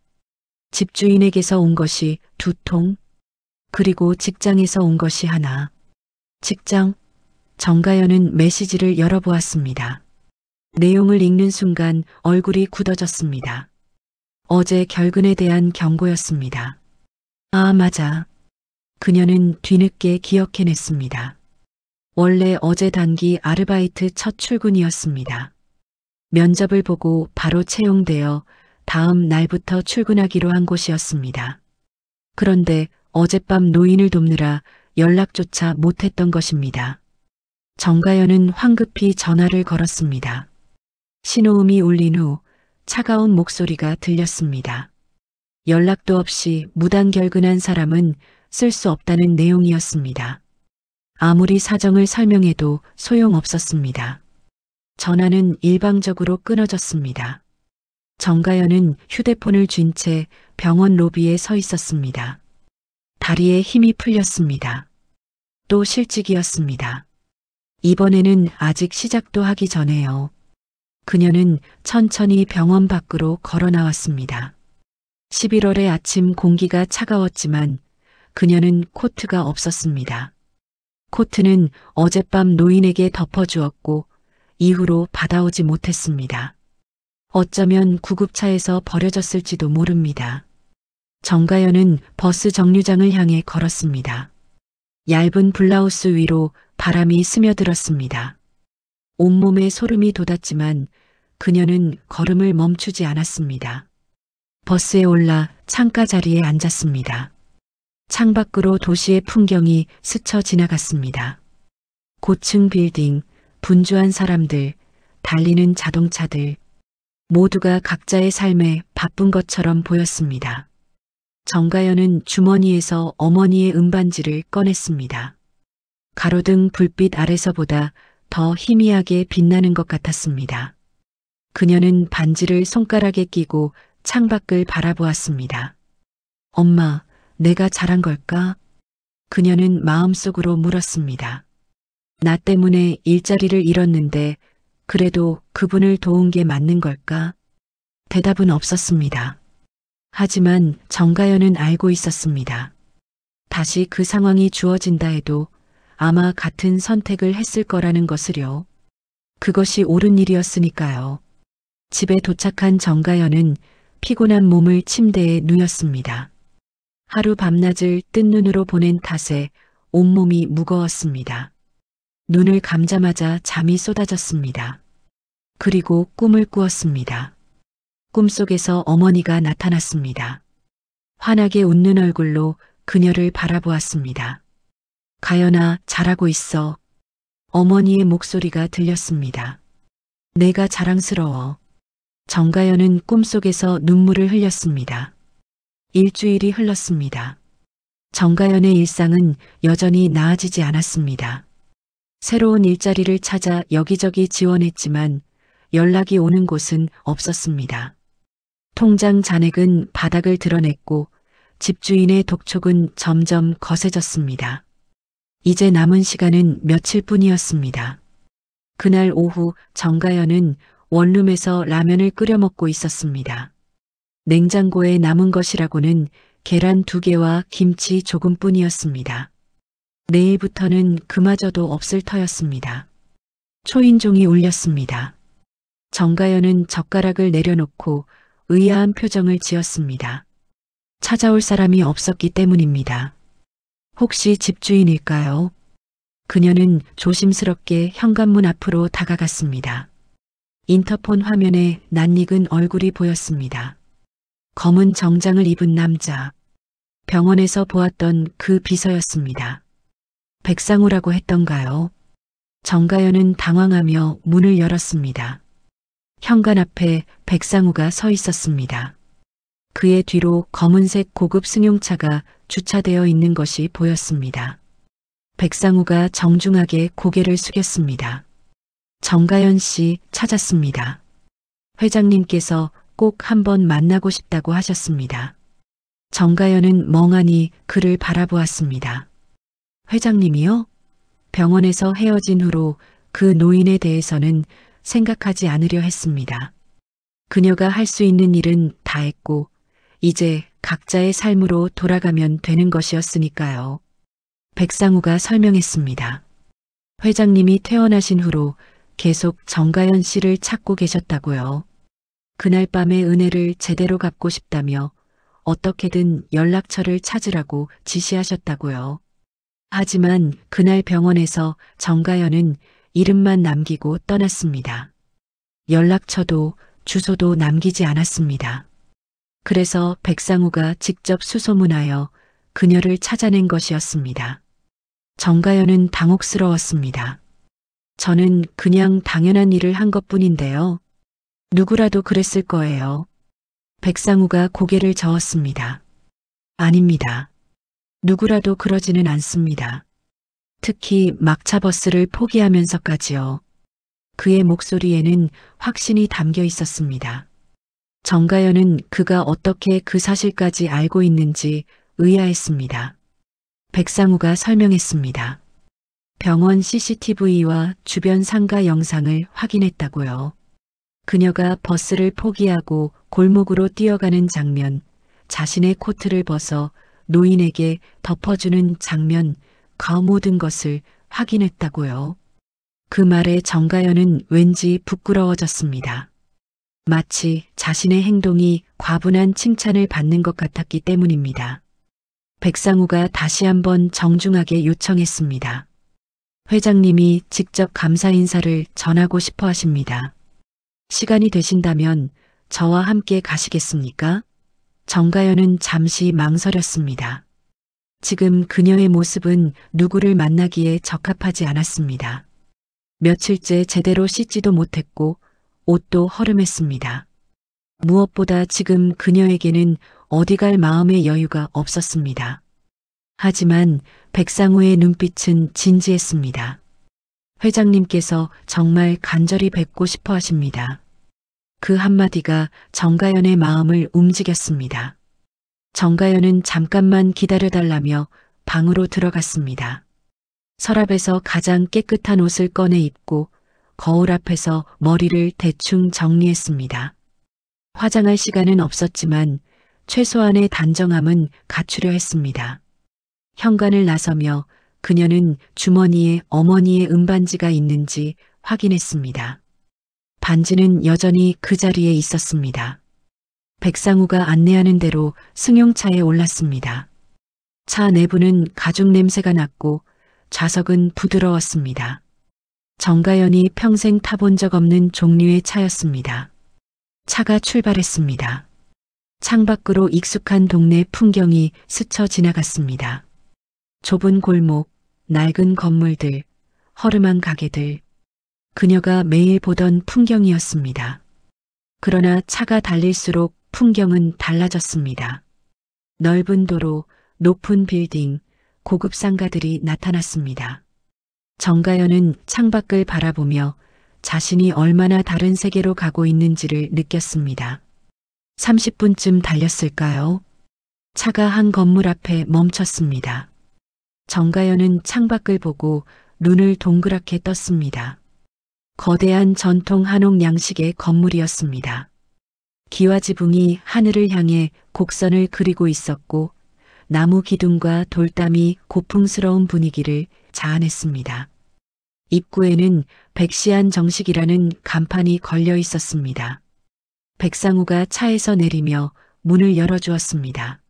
집주인에게서 온 것이 2통, 그리고 직장에서 온 것이 하나. 직장? 정가연은 메시지를 열어보았습니다. 내용을 읽는 순간 얼굴이 굳어졌습니다. 어제 결근에 대한 경고였습니다. 아, 맞아. 그녀는 뒤늦게 기억해냈습니다. 원래 어제 단기 아르바이트 첫 출근이었습니다. 면접을 보고 바로 채용되어 다음 날부터 출근하기로 한 곳이었습니다. 그런데 어젯밤 노인을 돕느라 연락조차 못했던 것입니다. 정가연은 황급히 전화를 걸었습니다. 신호음이 울린 후 차가운 목소리가 들렸습니다. 연락도 없이 무단 결근한 사람은 쓸 수 없다는 내용이었습니다. 아무리 사정을 설명해도 소용없었습니다. 전화는 일방적으로 끊어졌습니다. 정가연은 휴대폰을 쥔 채 병원 로비에 서 있었습니다. 다리에 힘이 풀렸습니다. 또 실직이었습니다. 이번에는 아직 시작도 하기 전에요. 그녀는 천천히 병원 밖으로 걸어 나왔습니다. 11월의 아침 공기가 차가웠지만 그녀는 코트가 없었습니다. 코트는 어젯밤 노인에게 덮어주었고 이후로 받아오지 못했습니다. 어쩌면 구급차에서 버려졌을지도 모릅니다. 정가연은 버스 정류장을 향해 걸었습니다. 얇은 블라우스 위로 바람이 스며들었습니다. 온몸에 소름이 돋았지만 그녀는 걸음을 멈추지 않았습니다. 버스에 올라 창가 자리에 앉았습니다. 창밖으로 도시의 풍경이 스쳐 지나갔습니다. 고층 빌딩, 분주한 사람들, 달리는 자동차들, 모두가 각자의 삶에 바쁜 것처럼 보였습니다. 정가연은 주머니에서 어머니의 은반지를 꺼냈습니다. 가로등 불빛 아래서보다 더 희미하게 빛나는 것 같았습니다. 그녀는 반지를 손가락에 끼고 창밖을 바라보았습니다. 엄마, 내가 잘한 걸까? 그녀는 마음속으로 물었습니다. 나 때문에 일자리를 잃었는데 그래도 그분을 도운 게 맞는 걸까? 대답은 없었습니다. 하지만 정가연은 알고 있었습니다. 다시 그 상황이 주어진다 해도 아마 같은 선택을 했을 거라는 것을요. 그것이 옳은 일이었으니까요. 집에 도착한 정가연은 피곤한 몸을 침대에 누였습니다. 하루 밤낮을 뜬 눈으로 보낸 탓에 온몸이 무거웠습니다. 눈을 감자마자 잠이 쏟아졌습니다. 그리고 꿈을 꾸었습니다. 꿈속에서 어머니가 나타났습니다. 환하게 웃는 얼굴로 그녀를 바라보았습니다. 가연아, 잘하고 있어. 어머니의 목소리가 들렸습니다. 내가 자랑스러워. 정가연은 꿈속에서 눈물을 흘렸습니다. 일주일이 흘렀습니다. 정가연의 일상은 여전히 나아지지 않았습니다. 새로운 일자리를 찾아 여기저기 지원했지만 연락이 오는 곳은 없었습니다. 통장 잔액은 바닥을 드러냈고 집주인의 독촉은 점점 거세졌습니다. 이제 남은 시간은 며칠뿐이었습니다. 그날 오후 정가연은 원룸에서 라면을 끓여 먹고 있었습니다. 냉장고에 남은 것이라고는 계란 2개와 김치 조금뿐이었습니다. 내일부터는 그마저도 없을 터였습니다. 초인종이 울렸습니다. 정가연은 젓가락을 내려놓고 의아한 표정을 지었습니다. 찾아올 사람이 없었기 때문입니다. 혹시 집주인일까요? 그녀는 조심스럽게 현관문 앞으로 다가갔습니다. 인터폰 화면에 낯익은 얼굴이 보였습니다. 검은 정장을 입은 남자. 병원에서 보았던 그 비서였습니다. 백상우라고 했던가요? 정가연은 당황하며 문을 열었습니다. 현관 앞에 백상우가 서 있었습니다. 그의 뒤로 검은색 고급 승용차가 주차되어 있는 것이 보였습니다. 백상우가 정중하게 고개를 숙였습니다. 정가연 씨 찾았습니다. 회장님께서 꼭 한번 만나고 싶다고 하셨습니다. 정가연은 멍하니 그를 바라보았습니다. 회장님이요? 병원에서 헤어진 후로 그 노인에 대해서는 생각하지 않으려 했습니다. 그녀가 할 수 있는 일은 다 했고 이제 각자의 삶으로 돌아가면 되는 것이었으니까요. 백상우가 설명했습니다. 회장님이 퇴원하신 후로 계속 정가연 씨를 찾고 계셨다고요. 그날 밤의 은혜를 제대로 갚고 싶다며 어떻게든 연락처를 찾으라고 지시하셨다고요. 하지만 그날 병원에서 정가연은 이름만 남기고 떠났습니다. 연락처도 주소도 남기지 않았습니다. 그래서 백상우가 직접 수소문하여 그녀를 찾아낸 것이었습니다. 정가연은 당혹스러웠습니다. 저는 그냥 당연한 일을 한 것뿐인데요. 누구라도 그랬을 거예요. 백상우가 고개를 저었습니다. 아닙니다. 누구라도 그러지는 않습니다. 특히 막차 버스를 포기하면서까지요. 그의 목소리에는 확신이 담겨 있었습니다. 정가연은 그가 어떻게 그 사실까지 알고 있는지 의아했습니다. 백상우가 설명했습니다. 병원 CCTV와 주변 상가 영상을 확인했다고요. 그녀가 버스를 포기하고 골목으로 뛰어가는 장면, 자신의 코트를 벗어 노인에게 덮어주는 장면, 그 모든 것을 확인했다고요. 그 말에 정가연은 왠지 부끄러워졌습니다. 마치 자신의 행동이 과분한 칭찬을 받는 것 같았기 때문입니다. 백상우가 다시 한번 정중하게 요청했습니다. 회장님이 직접 감사 인사를 전하고 싶어 하십니다. 시간이 되신다면 저와 함께 가시겠습니까? 정가연은 잠시 망설였습니다. 지금 그녀의 모습은 누구를 만나기에 적합하지 않았습니다. 며칠째 제대로 씻지도 못했고 옷도 허름했습니다. 무엇보다 지금 그녀에게는 어디 갈 마음의 여유가 없었습니다. 하지만 백상우의 눈빛은 진지했습니다. 회장님께서 정말 간절히 뵙고 싶어 하십니다. 그 한마디가 정가연의 마음을 움직였습니다. 정가연은 잠깐만 기다려달라며 방으로 들어갔습니다. 서랍에서 가장 깨끗한 옷을 꺼내 입고 거울 앞에서 머리를 대충 정리했습니다. 화장할 시간은 없었지만 최소한의 단정함은 갖추려 했습니다. 현관을 나서며 그녀는 주머니에 어머니의 은반지가 있는지 확인했습니다. 반지는 여전히 그 자리에 있었습니다. 백상우가 안내하는 대로 승용차에 올랐습니다. 차 내부는 가죽 냄새가 났고 좌석은 부드러웠습니다. 정가연이 평생 타본 적 없는 종류의 차였습니다. 차가 출발했습니다. 창밖으로 익숙한 동네 풍경이 스쳐 지나갔습니다. 좁은 골목, 낡은 건물들, 허름한 가게들. 그녀가 매일 보던 풍경이었습니다. 그러나 차가 달릴수록 풍경은 달라졌습니다. 넓은 도로, 높은 빌딩, 고급 상가들이 나타났습니다. 정가연은 창밖을 바라보며 자신이 얼마나 다른 세계로 가고 있는지를 느꼈습니다. 30분쯤 달렸을까요? 차가 한 건물 앞에 멈췄습니다. 정가연은 창밖을 보고 눈을 동그랗게 떴습니다. 거대한 전통 한옥 양식의 건물이었습니다. 기와 지붕이 하늘을 향해 곡선을 그리고 있었고 나무 기둥과 돌담이 고풍스러운 분위기를 자아냈습니다. 입구에는 백시안 정식이라는 간판이 걸려 있었습니다. 백상우가 차에서 내리며 문을 열어주었습니다.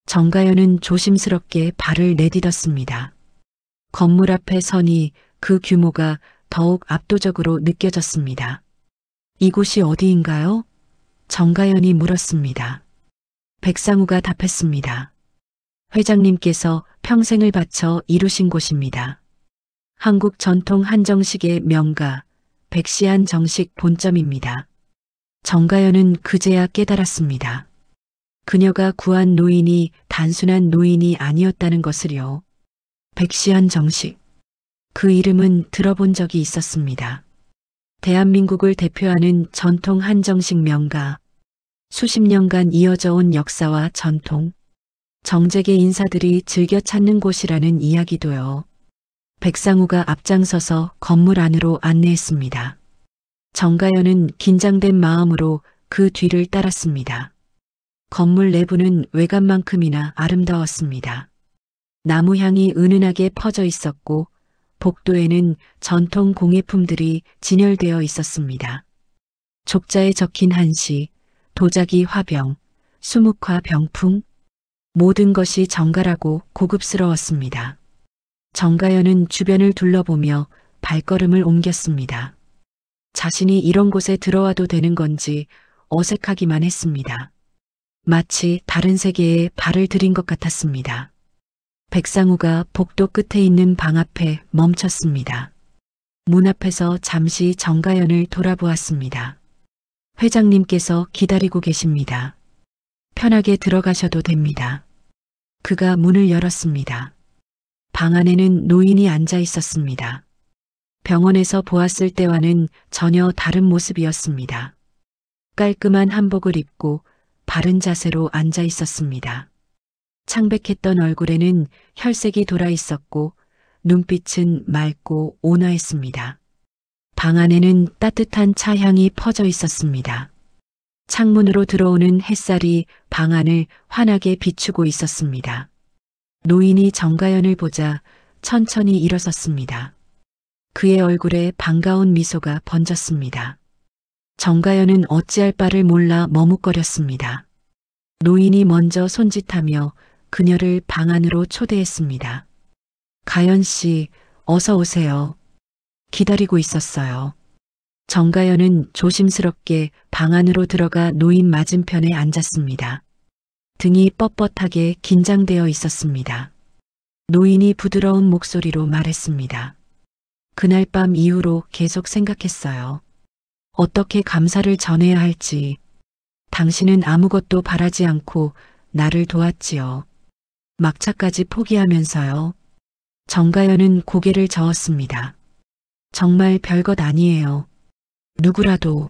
정가연은 조심스럽게 발을 내딛었습니다. 건물 앞에 서니 그 규모가 더욱 압도적으로 느껴졌습니다. 이곳이 어디인가요? 정가연이 물었습니다. 백상우가 답했습니다. 회장님께서 평생을 바쳐 이루신 곳입니다. 한국 전통 한정식의 명가, 백시안 정식 본점입니다. 정가연은 그제야 깨달았습니다. 그녀가 구한 노인이 단순한 노인이 아니었다는 것을요. 백시안 정식. 그 이름은 들어본 적이 있었습니다. 대한민국을 대표하는 전통 한정식 명가, 수십 년간 이어져 온 역사와 전통, 정재계 인사들이 즐겨 찾는 곳이라는 이야기도요. 백상우가 앞장서서 건물 안으로 안내했습니다. 정가연은 긴장된 마음으로 그 뒤를 따랐습니다. 건물 내부는 외관만큼이나 아름다웠습니다. 나무 향이 은은하게 퍼져 있었고 복도에는 전통 공예품들이 진열되어 있었습니다. 족자에 적힌 한시, 도자기 화병, 수묵화 병풍, 모든 것이 정갈하고 고급스러웠습니다. 정가연은 주변을 둘러보며 발걸음을 옮겼습니다. 자신이 이런 곳에 들어와도 되는 건지 어색하기만 했습니다. 마치 다른 세계에 발을 들인 것 같았습니다. 백상우가 복도 끝에 있는 방 앞에 멈췄습니다. 문 앞에서 잠시 정가연을 돌아보았습니다. 회장님께서 기다리고 계십니다. 편하게 들어가셔도 됩니다. 그가 문을 열었습니다. 방 안에는 노인이 앉아 있었습니다. 병원에서 보았을 때와는 전혀 다른 모습이었습니다. 깔끔한 한복을 입고 바른 자세로 앉아 있었습니다. 창백했던 얼굴에는 혈색이 돌아 있었고 눈빛은 맑고 온화했습니다. 방 안에는 따뜻한 차향이 퍼져 있었습니다. 창문으로 들어오는 햇살이 방 안을 환하게 비추고 있었습니다. 노인이 정가연을 보자 천천히 일어섰습니다. 그의 얼굴에 반가운 미소가 번졌습니다. 정가연은 어찌할 바를 몰라 머뭇거렸습니다. 노인이 먼저 손짓하며 그녀를 방 안으로 초대했습니다. 가연 씨, 어서 오세요. 기다리고 있었어요. 정가연은 조심스럽게 방 안으로 들어가 노인 맞은편에 앉았습니다. 등이 뻣뻣하게 긴장되어 있었습니다. 노인이 부드러운 목소리로 말했습니다. 그날 밤 이후로 계속 생각했어요. 어떻게 감사를 전해야 할지. 당신은 아무것도 바라지 않고 나를 도왔지요. 막차까지 포기하면서요. 정가연은 고개를 저었습니다. 정말 별것 아니에요. 누구라도.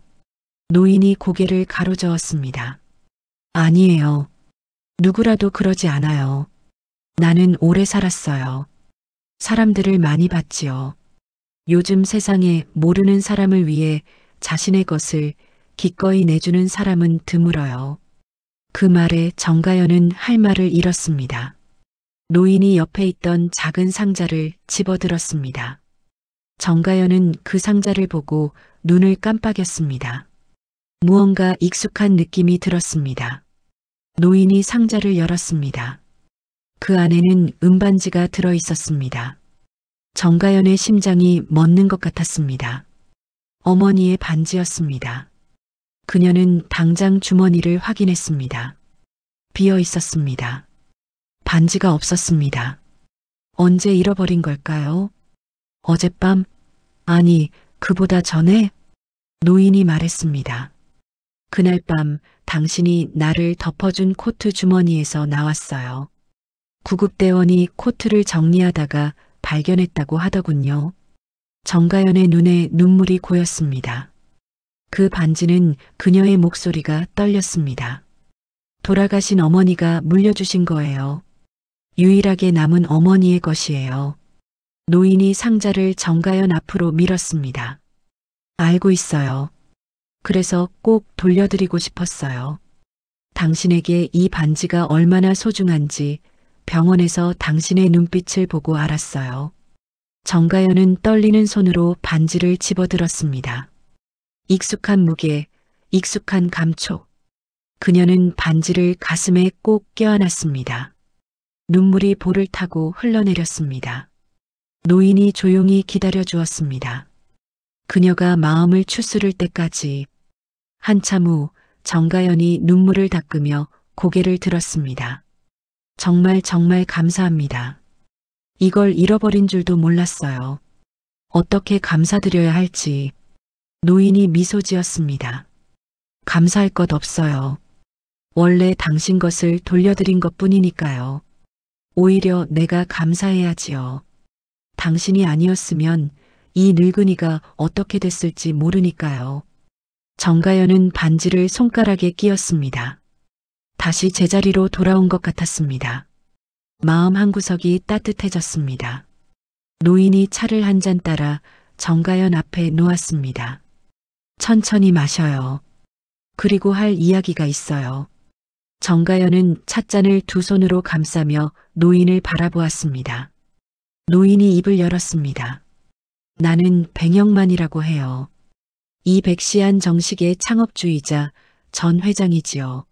노인이 고개를 가로저었습니다. 아니에요. 누구라도 그러지 않아요. 나는 오래 살았어요. 사람들을 많이 봤지요. 요즘 세상에 모르는 사람을 위해 자신의 것을 기꺼이 내주는 사람은 드물어요. 그 말에 정가연은 할 말을 잃었습니다. 노인이 옆에 있던 작은 상자를 집어들었습니다. 정가연은 그 상자를 보고 눈을 깜빡였습니다. 무언가 익숙한 느낌이 들었습니다. 노인이 상자를 열었습니다. 그 안에는 은반지가 들어 있었습니다. 정가연의 심장이 멎는 것 같았습니다. 어머니의 반지였습니다. 그녀는 당장 주머니를 확인했습니다. 비어 있었습니다. 반지가 없었습니다. 언제 잃어버린 걸까요? 어젯밤? 아니, 그보다 전에? 노인이 말했습니다. 그날 밤 당신이 나를 덮어준 코트 주머니에서 나왔어요. 구급대원이 코트를 정리하다가 발견했다고 하더군요. 정가연의 눈에 눈물이 고였습니다. 그 반지는 그녀의 목소리가 떨렸습니다. 돌아가신 어머니가 물려주신 거예요. 유일하게 남은 어머니의 것이에요. 노인이 상자를 정가연 앞으로 밀었습니다. 알고 있어요. 그래서 꼭 돌려드리고 싶었어요. 당신에게 이 반지가 얼마나 소중한지 병원에서 당신의 눈빛을 보고 알았어요. 정가연은 떨리는 손으로 반지를 집어들었습니다. 익숙한 무게, 익숙한 감촉. 그녀는 반지를 가슴에 꼭 껴안았습니다. 눈물이 볼을 타고 흘러내렸습니다. 노인이 조용히 기다려 주었습니다. 그녀가 마음을 추스를 때까지. 한참 후 정가연이 눈물을 닦으며 고개를 들었습니다. 정말 감사합니다. 이걸 잃어버린 줄도 몰랐어요. 어떻게 감사드려야 할지. 노인이 미소 지었습니다. 감사할 것 없어요. 원래 당신 것을 돌려드린 것 뿐이니까요. 오히려 내가 감사해야지요. 당신이 아니었으면 이 늙은이가 어떻게 됐을지 모르니까요. 정가연은 반지를 손가락에 끼었습니다. 다시 제자리로 돌아온 것 같았습니다. 마음 한구석이 따뜻해졌습니다. 노인이 차를 한 잔 따라 정가연 앞에 놓았습니다. 천천히 마셔요. 그리고 할 이야기가 있어요. 정가연은 찻잔을 두 손으로 감싸며 노인을 바라보았습니다. 노인이 입을 열었습니다. 나는 백영만이라고 해요. 이 백시한 정식의 창업주이자 전 회장이지요.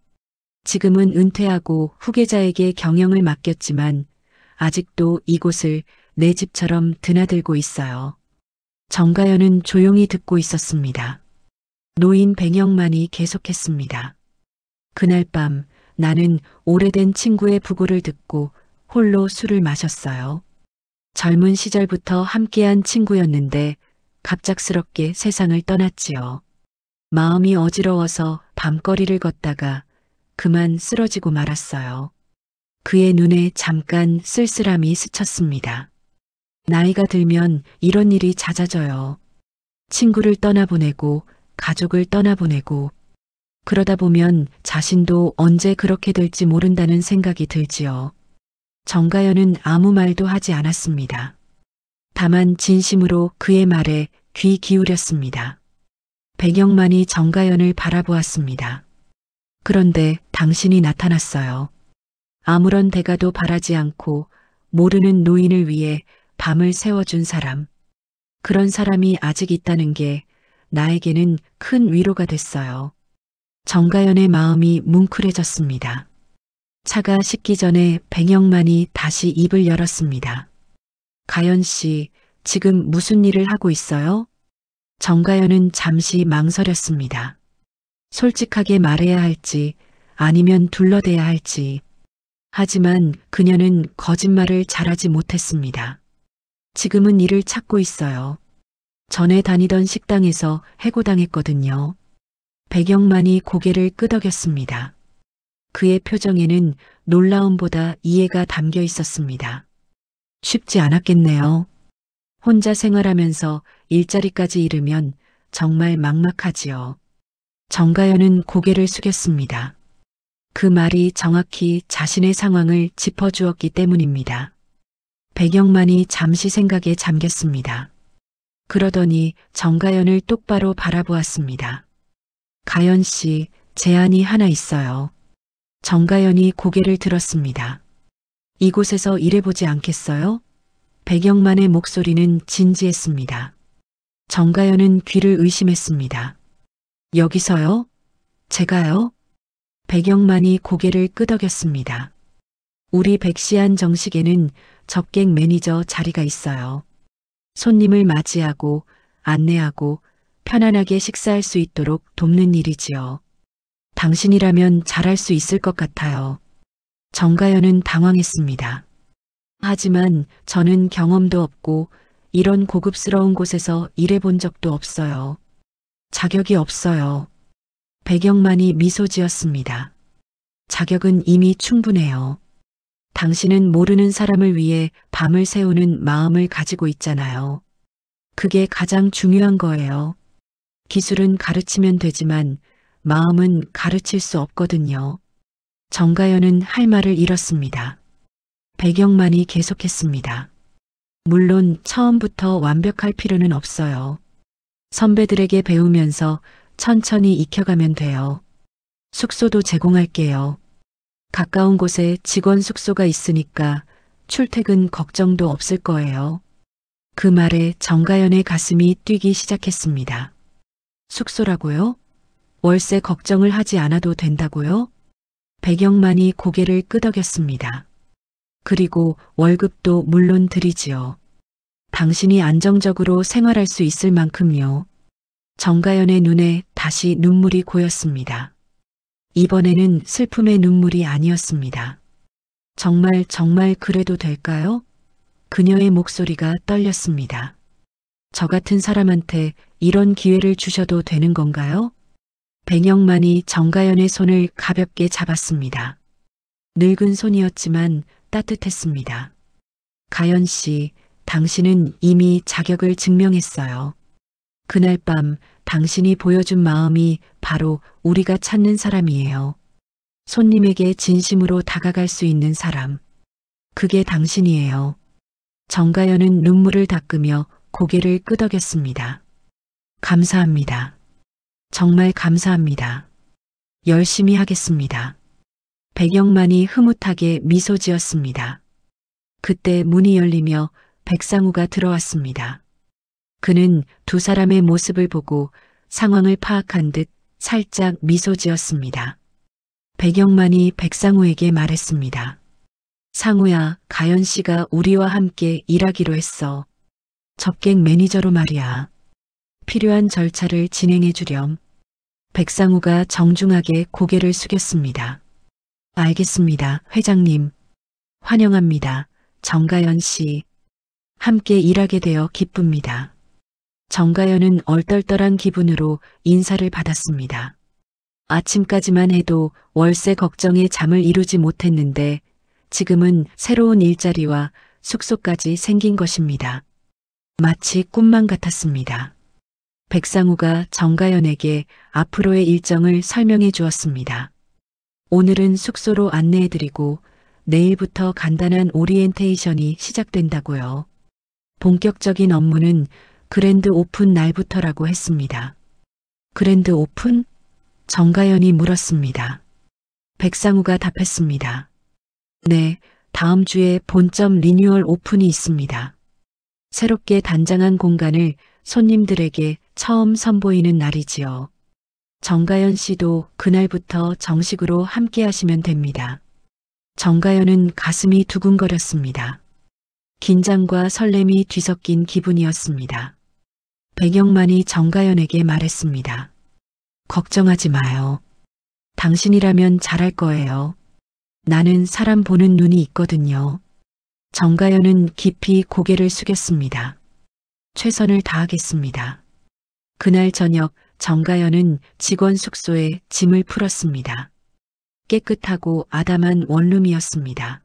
지금은 은퇴하고 후계자에게 경영을 맡겼지만 아직도 이곳을 내 집처럼 드나들고 있어요. 정가연은 조용히 듣고 있었습니다. 노인 백영만이 계속했습니다. 그날 밤 나는 오래된 친구의 부고를 듣고 홀로 술을 마셨어요. 젊은 시절부터 함께한 친구였는데 갑작스럽게 세상을 떠났지요. 마음이 어지러워서 밤거리를 걷다가 그만 쓰러지고 말았어요. 그의 눈에 잠깐 쓸쓸함이 스쳤습니다. 나이가 들면 이런 일이 잦아져요. 친구를 떠나보내고 가족을 떠나보내고 그러다 보면 자신도 언제 그렇게 될지 모른다는 생각이 들지요. 정가연은 아무 말도 하지 않았습니다. 다만 진심으로 그의 말에 귀 기울였습니다. 백영만이 정가연을 바라보았습니다. 그런데 당신이 나타났어요. 아무런 대가도 바라지 않고 모르는 노인을 위해 밤을 새워준 사람. 그런 사람이 아직 있다는 게 나에게는 큰 위로가 됐어요. 정가연의 마음이 뭉클해졌습니다. 차가 식기 전에 백영만이 다시 입을 열었습니다. 가연 씨, 지금 무슨 일을 하고 있어요? 정가연은 잠시 망설였습니다. 솔직하게 말해야 할지 아니면 둘러대야 할지. 하지만 그녀는 거짓말을 잘하지 못했습니다. 지금은 일을 찾고 있어요. 전에 다니던 식당에서 해고당했거든요. 백영만이 고개를 끄덕였습니다. 그의 표정에는 놀라움보다 이해가 담겨 있었습니다. 쉽지 않았겠네요. 혼자 생활하면서 일자리까지 잃으면 정말 막막하지요. 정가연은 고개를 숙였습니다. 그 말이 정확히 자신의 상황을 짚어주었기 때문입니다. 백영만이 잠시 생각에 잠겼습니다. 그러더니 정가연을 똑바로 바라보았습니다. 가연 씨, 제안이 하나 있어요. 정가연이 고개를 들었습니다. 이곳에서 일해보지 않겠어요? 백영만의 목소리는 진지했습니다. 정가연은 귀를 의심했습니다. 여기서요? 제가요? 백영만이 고개를 끄덕였습니다. 우리 백시한 정식에는 접객 매니저 자리가 있어요. 손님을 맞이하고 안내하고 편안하게 식사할 수 있도록 돕는 일이지요. 당신이라면 잘할 수 있을 것 같아요. 정가연은 당황했습니다. 하지만 저는 경험도 없고 이런 고급스러운 곳에서 일해본 적도 없어요. 자격이 없어요. 백영만이 미소 지었습니다. 자격은 이미 충분해요. 당신은 모르는 사람을 위해 밤을 새우는 마음을 가지고 있잖아요. 그게 가장 중요한 거예요. 기술은 가르치면 되지만 마음은 가르칠 수 없거든요. 정가연은 할 말을 잃었습니다. 백영만이 계속했습니다. 물론 처음부터 완벽할 필요는 없어요. 선배들에게 배우면서 천천히 익혀가면 돼요. 숙소도 제공할게요. 가까운 곳에 직원 숙소가 있으니까 출퇴근 걱정도 없을 거예요. 그 말에 정가연의 가슴이 뛰기 시작했습니다. 숙소라고요? 월세 걱정을 하지 않아도 된다고요? 백영만이 고개를 끄덕였습니다. 그리고 월급도 물론 드리지요. 당신이 안정적으로 생활할 수 있을 만큼요. 정가연의 눈에 다시 눈물이 고였습니다. 이번에는 슬픔의 눈물이 아니었습니다. 정말 그래도 될까요? 그녀의 목소리가 떨렸습니다. 저 같은 사람한테 이런 기회를 주셔도 되는 건가요? 백영만이 정가연의 손을 가볍게 잡았습니다. 늙은 손이었지만 따뜻했습니다. 가연 씨, 당신은 이미 자격을 증명했어요. 그날 밤 당신이 보여준 마음이 바로 우리가 찾는 사람이에요. 손님에게 진심으로 다가갈 수 있는 사람. 그게 당신이에요. 정가연은 눈물을 닦으며 고개를 끄덕였습니다. 감사합니다. 정말 감사합니다. 열심히 하겠습니다. 백영만이 흐뭇하게 미소 지었습니다. 그때 문이 열리며 백상우가 들어왔습니다. 그는 두 사람의 모습을 보고 상황을 파악한 듯 살짝 미소 지었습니다. 백영만이 백상우에게 말했습니다. 상우야, 가연 씨가 우리와 함께 일하기로 했어. 접객 매니저로 말이야. 필요한 절차를 진행해 주렴. 백상우가 정중하게 고개를 숙였습니다. 알겠습니다, 회장님. 환영합니다, 정가연 씨. 함께 일하게 되어 기쁩니다. 정가연은 얼떨떨한 기분으로 인사를 받았습니다. 아침까지만 해도 월세 걱정에 잠을 이루지 못했는데 지금은 새로운 일자리와 숙소까지 생긴 것입니다. 마치 꿈만 같았습니다. 백상우가 정가연에게 앞으로의 일정을 설명해 주었습니다. 오늘은 숙소로 안내해드리고 내일부터 간단한 오리엔테이션이 시작된다고요. 본격적인 업무는 그랜드 오픈 날부터라고 했습니다. 그랜드 오픈? 정가연이 물었습니다. 백상우가 답했습니다. 네, 다음 주에 본점 리뉴얼 오픈이 있습니다. 새롭게 단장한 공간을 손님들에게 처음 선보이는 날이지요. 정가연 씨도 그날부터 정식으로 함께 하시면 됩니다. 정가연은 가슴이 두근거렸습니다. 긴장과 설렘이 뒤섞인 기분이었습니다. 백영만이 정가연에게 말했습니다. 걱정하지 마요. 당신이라면 잘할 거예요. 나는 사람 보는 눈이 있거든요. 정가연은 깊이 고개를 숙였습니다. 최선을 다하겠습니다. 그날 저녁 정가연은 직원 숙소에 짐을 풀었습니다. 깨끗하고 아담한 원룸이었습니다.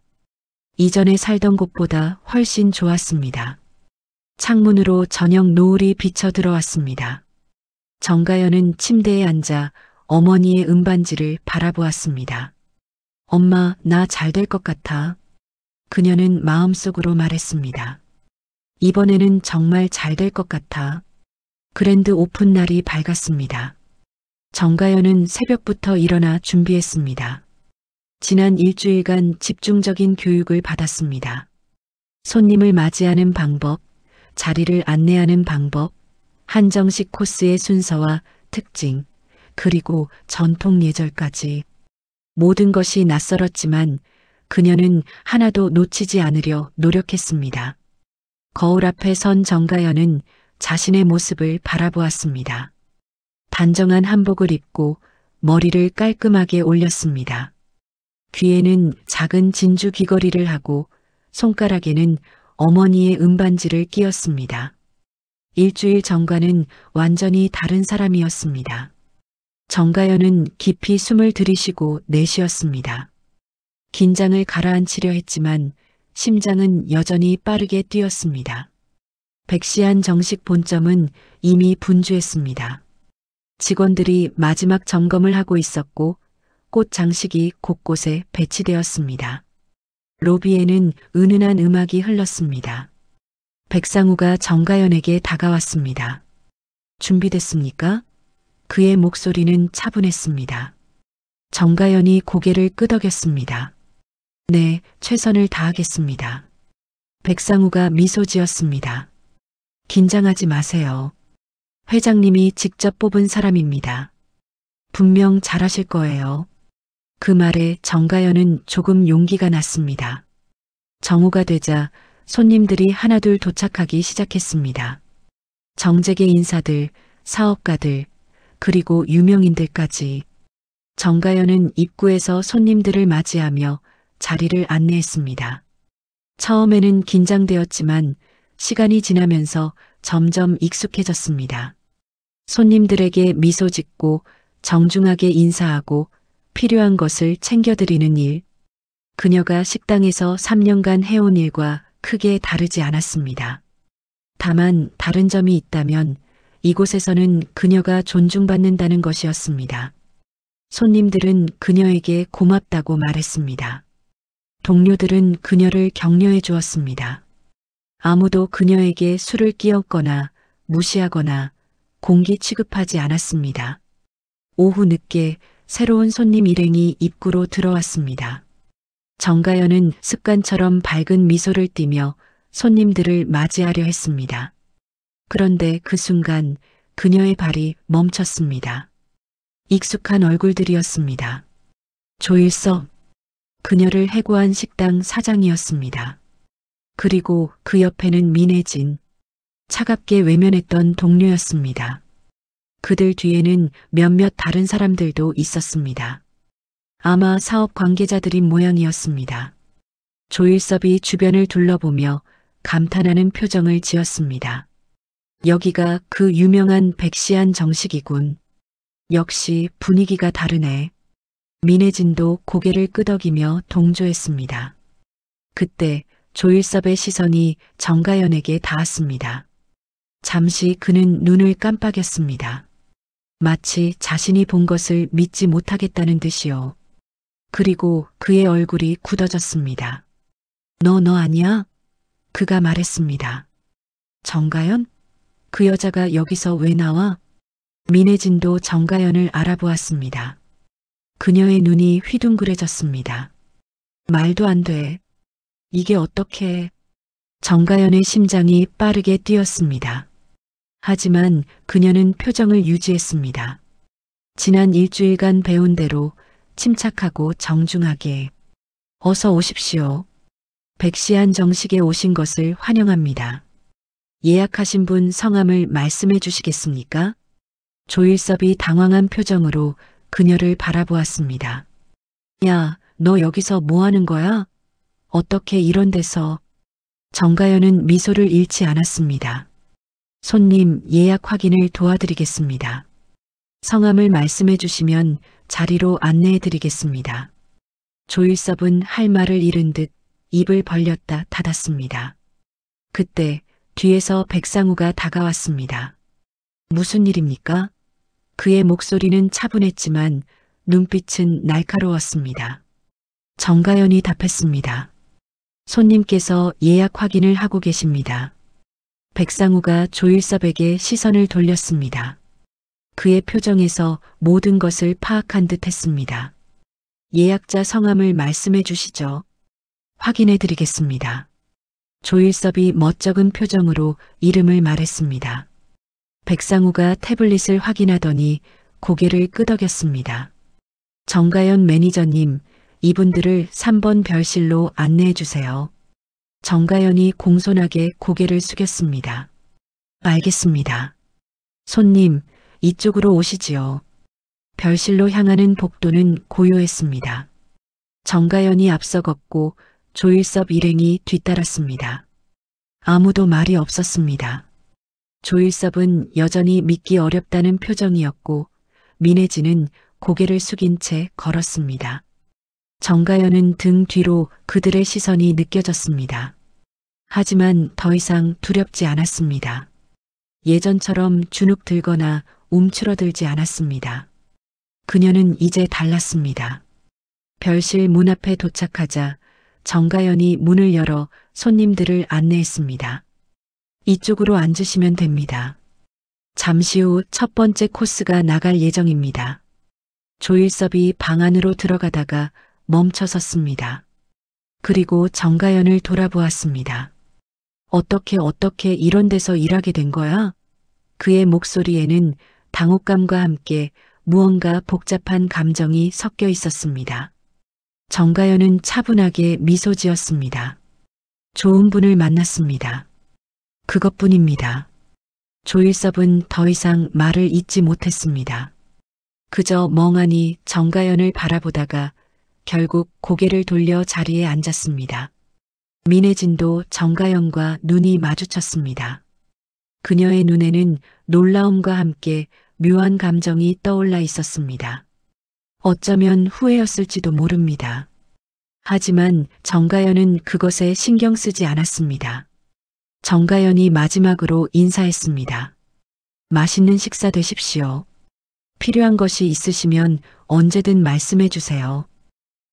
이전에 살던 곳보다 훨씬 좋았습니다. 창문으로 저녁 노을이 비쳐 들어왔습니다. 정가연은 침대에 앉아 어머니의 은반지를 바라보았습니다. 엄마, 나 잘 될 것 같아. 그녀는 마음속으로 말했습니다. 이번에는 정말 잘 될 것 같아. 그랜드 오픈 날이 밝았습니다. 정가연은 새벽부터 일어나 준비했습니다. 지난 일주일간 집중적인 교육을 받았습니다. 손님을 맞이하는 방법, 자리를 안내하는 방법, 한정식 코스의 순서와 특징, 그리고 전통 예절까지. 모든 것이 낯설었지만 그녀는 하나도 놓치지 않으려 노력했습니다. 거울 앞에 선 정가연은 자신의 모습을 바라보았습니다. 단정한 한복을 입고 머리를 깔끔하게 올렸습니다. 귀에는 작은 진주 귀걸이를 하고 손가락에는 어머니의 은반지를 끼웠습니다. 일주일 전과는 완전히 다른 사람이었습니다. 정가연은 깊이 숨을 들이쉬고 내쉬었습니다. 긴장을 가라앉히려 했지만 심장은 여전히 빠르게 뛰었습니다. 백시한 정식 본점은 이미 분주했습니다. 직원들이 마지막 점검을 하고 있었고 꽃 장식이 곳곳에 배치되었습니다. 로비에는 은은한 음악이 흘렀습니다. 백상우가 정가연에게 다가왔습니다. 준비됐습니까? 그의 목소리는 차분했습니다. 정가연이 고개를 끄덕였습니다. 네, 최선을 다하겠습니다. 백상우가 미소 지었습니다. 긴장하지 마세요. 회장님이 직접 뽑은 사람입니다. 분명 잘하실 거예요. 그 말에 정가연은 조금 용기가 났습니다. 정오가 되자 손님들이 하나둘 도착하기 시작했습니다. 정재계 인사들, 사업가들, 그리고 유명인들까지. 정가연은 입구에서 손님들을 맞이하며 자리를 안내했습니다. 처음에는 긴장되었지만 시간이 지나면서 점점 익숙해졌습니다. 손님들에게 미소 짓고 정중하게 인사하고 필요한 것을 챙겨드리는 일. 그녀가 식당에서 3년간 해온 일과 크게 다르지 않았습니다. 다만 다른 점이 있다면 이곳에서는 그녀가 존중받는다는 것이었습니다. 손님들은 그녀에게 고맙다고 말했습니다. 동료들은 그녀를 격려해 주었습니다. 아무도 그녀에게 술을 끼얹거나 무시하거나 공기 취급하지 않았습니다. 오후 늦게 새로운 손님 일행이 입구로 들어왔습니다. 정가연은 습관처럼 밝은 미소를 띠며 손님들을 맞이하려 했습니다. 그런데 그 순간 그녀의 발이 멈췄습니다. 익숙한 얼굴들이었습니다. 조일섭, 그녀를 해고한 식당 사장이었습니다. 그리고 그 옆에는 민혜진, 차갑게 외면했던 동료였습니다. 그들 뒤에는 몇몇 다른 사람들도 있었습니다. 아마 사업 관계자들인 모양이었습니다. 조일섭이 주변을 둘러보며 감탄하는 표정을 지었습니다. 여기가 그 유명한 백시안 정식이군. 역시 분위기가 다르네. 민혜진도 고개를 끄덕이며 동조했습니다. 그때 조일섭의 시선이 정가연에게 닿았습니다. 잠시 그는 눈을 깜빡였습니다. 마치 자신이 본 것을 믿지 못하겠다는 듯이요. 그리고 그의 얼굴이 굳어졌습니다. 너 아니야? 그가 말했습니다. 정가연? 그 여자가 여기서 왜 나와? 민혜진도 정가연을 알아보았습니다. 그녀의 눈이 휘둥그레졌습니다. 말도 안 돼. 이게 어떻게... 정가연의 심장이 빠르게 뛰었습니다. 하지만 그녀는 표정을 유지했습니다. 지난 일주일간 배운 대로 침착하고 정중하게. 어서 오십시오. 백시안 정식에 오신 것을 환영합니다. 예약하신 분 성함을 말씀해 주시겠습니까? 조일섭이 당황한 표정으로 그녀를 바라보았습니다. 야, 너 여기서 뭐 하는 거야? 어떻게 이런 데서... 정가연은 미소를 잃지 않았습니다. 손님 예약 확인을 도와드리겠습니다. 성함을 말씀해 주시면 자리로 안내해 드리겠습니다. 조일섭은 할 말을 잃은 듯 입을 벌렸다 닫았습니다. 그때 뒤에서 백상우가 다가왔습니다. 무슨 일입니까? 그의 목소리는 차분했지만 눈빛은 날카로웠습니다. 정가연이 답했습니다. 손님께서 예약 확인을 하고 계십니다. 백상우가 조일섭에게 시선을 돌렸습니다. 그의 표정에서 모든 것을 파악한 듯 했습니다. 예약자 성함을 말씀해 주시죠. 확인해 드리겠습니다. 조일섭이 멋쩍은 표정으로 이름을 말했습니다. 백상우가 태블릿을 확인하더니 고개를 끄덕였습니다. 정가연 매니저님, 이분들을 3번 별실로 안내해 주세요. 정가연이 공손하게 고개를 숙였습니다. 알겠습니다. 손님, 이쪽으로 오시지요. 별실로 향하는 복도는 고요했습니다. 정가연이 앞서 걷고 조일섭 일행이 뒤따랐습니다. 아무도 말이 없었습니다. 조일섭은 여전히 믿기 어렵다는 표정이었고 민혜진은 고개를 숙인 채 걸었습니다. 정가연은 등 뒤로 그들의 시선이 느껴졌습니다. 하지만 더 이상 두렵지 않았습니다. 예전처럼 주눅 들거나 움츠러들지 않았습니다. 그녀는 이제 달랐습니다. 별실 문 앞에 도착하자 정가연이 문을 열어 손님들을 안내했습니다. 이쪽으로 앉으시면 됩니다. 잠시 후 첫 번째 코스가 나갈 예정입니다. 조일섭이 방 안으로 들어가다가 멈춰섰습니다. 그리고 정가연을 돌아보았습니다. 어떻게 이런 데서 일하게 된 거야? 그의 목소리에는 당혹감과 함께 무언가 복잡한 감정이 섞여 있었습니다. 정가연은 차분하게 미소 지었습니다. 좋은 분을 만났습니다. 그것뿐입니다. 조일섭은 더 이상 말을 잇지 못했습니다. 그저 멍하니 정가연을 바라보다가 결국 고개를 돌려 자리에 앉았습니다. 민혜진도 정가연과 눈이 마주쳤습니다. 그녀의 눈에는 놀라움과 함께 묘한 감정이 떠올라 있었습니다. 어쩌면 후회였을지도 모릅니다. 하지만 정가연은 그것에 신경 쓰지 않았습니다. 정가연이 마지막으로 인사했습니다. 맛있는 식사 되십시오. 필요한 것이 있으시면 언제든 말씀해 주세요.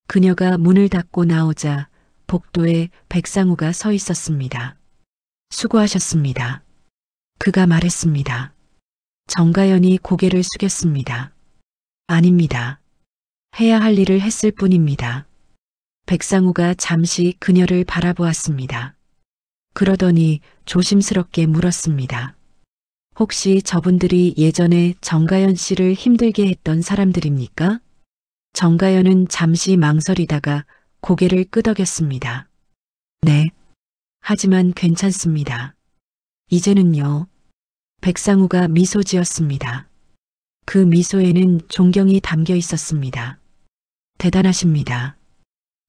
그녀가 문을 닫고 나오자 복도에 백상우가 서 있었습니다. 수고하셨습니다. 그가 말했습니다. 정가연이 고개를 숙였습니다. 아닙니다. 해야 할 일을 했을 뿐입니다. 백상우가 잠시 그녀를 바라보았습니다. 그러더니 조심스럽게 물었습니다. 혹시 저분들이 예전에 정가연 씨를 힘들게 했던 사람들입니까? 정가연은 잠시 망설이다가 고개를 끄덕였습니다. 네. 하지만 괜찮습니다. 이제는요. 백상우가 미소 지었습니다. 그 미소에는 존경이 담겨 있었습니다. 대단하십니다.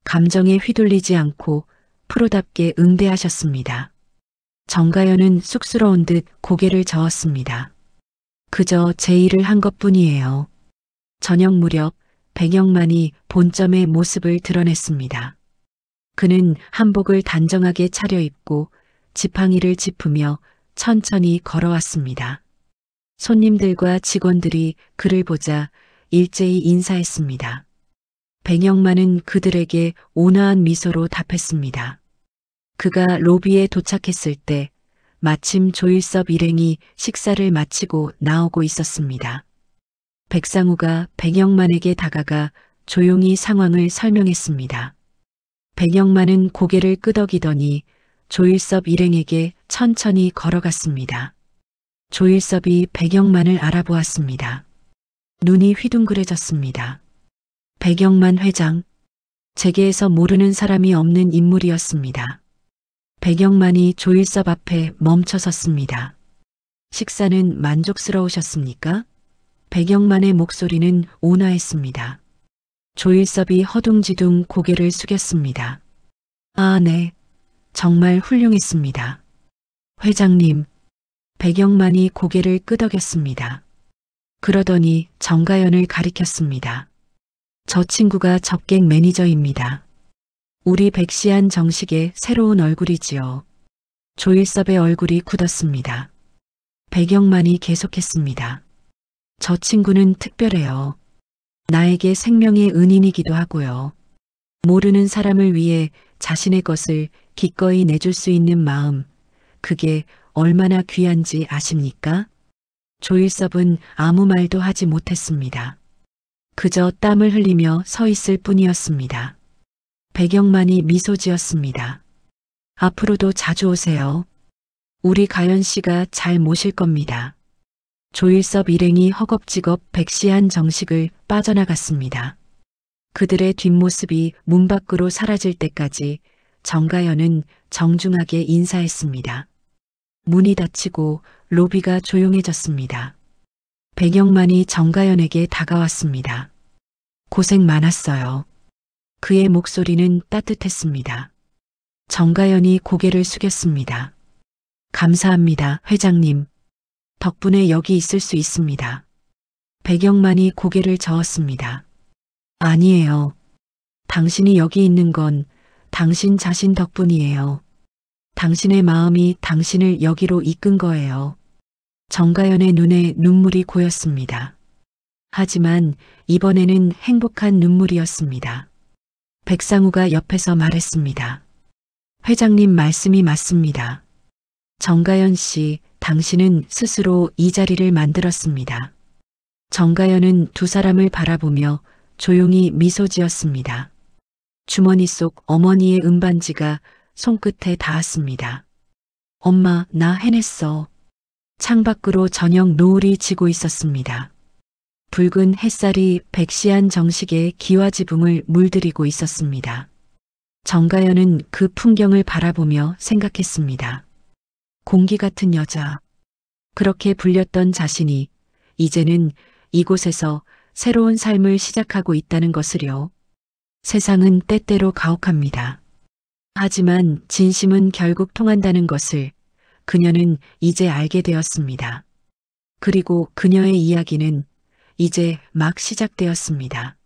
감정에 휘둘리지 않고 프로답게 응대하셨습니다. 정가연은 쑥스러운 듯 고개를 저었습니다. 그저 제 일을 한 것뿐이에요. 저녁 무렵 백영만이 본점의 모습을 드러냈습니다. 그는 한복을 단정하게 차려입고 지팡이를 짚으며 천천히 걸어왔습니다. 손님들과 직원들이 그를 보자 일제히 인사했습니다. 백영만은 그들에게 온화한 미소로 답했습니다. 그가 로비에 도착했을 때 마침 조일섭 일행이 식사를 마치고 나오고 있었습니다. 백상우가 백영만에게 다가가 조용히 상황을 설명했습니다. 백영만은 고개를 끄덕이더니 조일섭 일행에게 천천히 걸어갔습니다. 조일섭이 백영만을 알아보았습니다. 눈이 휘둥그레졌습니다. 백영만 회장, 재계에서 모르는 사람이 없는 인물이었습니다. 백영만이 조일섭 앞에 멈춰섰습니다. 식사는 만족스러우셨습니까? 백영만의 목소리는 온화했습니다. 조일섭이 허둥지둥 고개를 숙였습니다. 아, 네. 정말 훌륭했습니다. 회장님. 백영만이 고개를 끄덕였습니다. 그러더니 정가연을 가리켰습니다. 저 친구가 접객 매니저입니다. 우리 백시한 정식의 새로운 얼굴이지요. 조일섭의 얼굴이 굳었습니다. 백영만이 계속했습니다. 저 친구는 특별해요. 나에게 생명의 은인이기도 하고요. 모르는 사람을 위해 자신의 것을 기꺼이 내줄 수 있는 마음, 그게 얼마나 귀한지 아십니까? 조일섭은 아무 말도 하지 못했습니다. 그저 땀을 흘리며 서 있을 뿐이었습니다. 백영만이 미소 지었습니다. 앞으로도 자주 오세요. 우리 가연 씨가 잘 모실 겁니다. 조일섭 일행이 허겁지겁 백시한 정식을 빠져나갔습니다. 그들의 뒷모습이 문 밖으로 사라질 때까지 정가연은 정중하게 인사했습니다. 문이 닫히고 로비가 조용해졌습니다. 백영만이 정가연에게 다가왔습니다. 고생 많았어요. 그의 목소리는 따뜻했습니다. 정가연이 고개를 숙였습니다. 감사합니다, 회장님. 덕분에 여기 있을 수 있습니다. 백영만이 고개를 저었습니다. 아니에요. 당신이 여기 있는 건 당신 자신 덕분이에요. 당신의 마음이 당신을 여기로 이끈 거예요. 정가연의 눈에 눈물이 고였습니다. 하지만 이번에는 행복한 눈물이었습니다. 백상우가 옆에서 말했습니다. 회장님 말씀이 맞습니다. 정가연 씨, 당신은 스스로 이 자리를 만들었습니다. 정가연은 두 사람을 바라보며 조용히 미소 지었습니다. 주머니 속 어머니의 은반지가 손끝에 닿았습니다. 엄마, 나 해냈어. 창밖으로 저녁 노을이 지고 있었습니다. 붉은 햇살이 백시한 정식의 기와 지붕을 물들이고 있었습니다. 정가연은 그 풍경을 바라보며 생각했습니다. 공기 같은 여자. 그렇게 불렸던 자신이 이제는 이곳에서 새로운 삶을 시작하고 있다는 것을요. 세상은 때때로 가혹합니다. 하지만 진심은 결국 통한다는 것을 그녀는 이제 알게 되었습니다. 그리고 그녀의 이야기는 이제 막 시작되었습니다.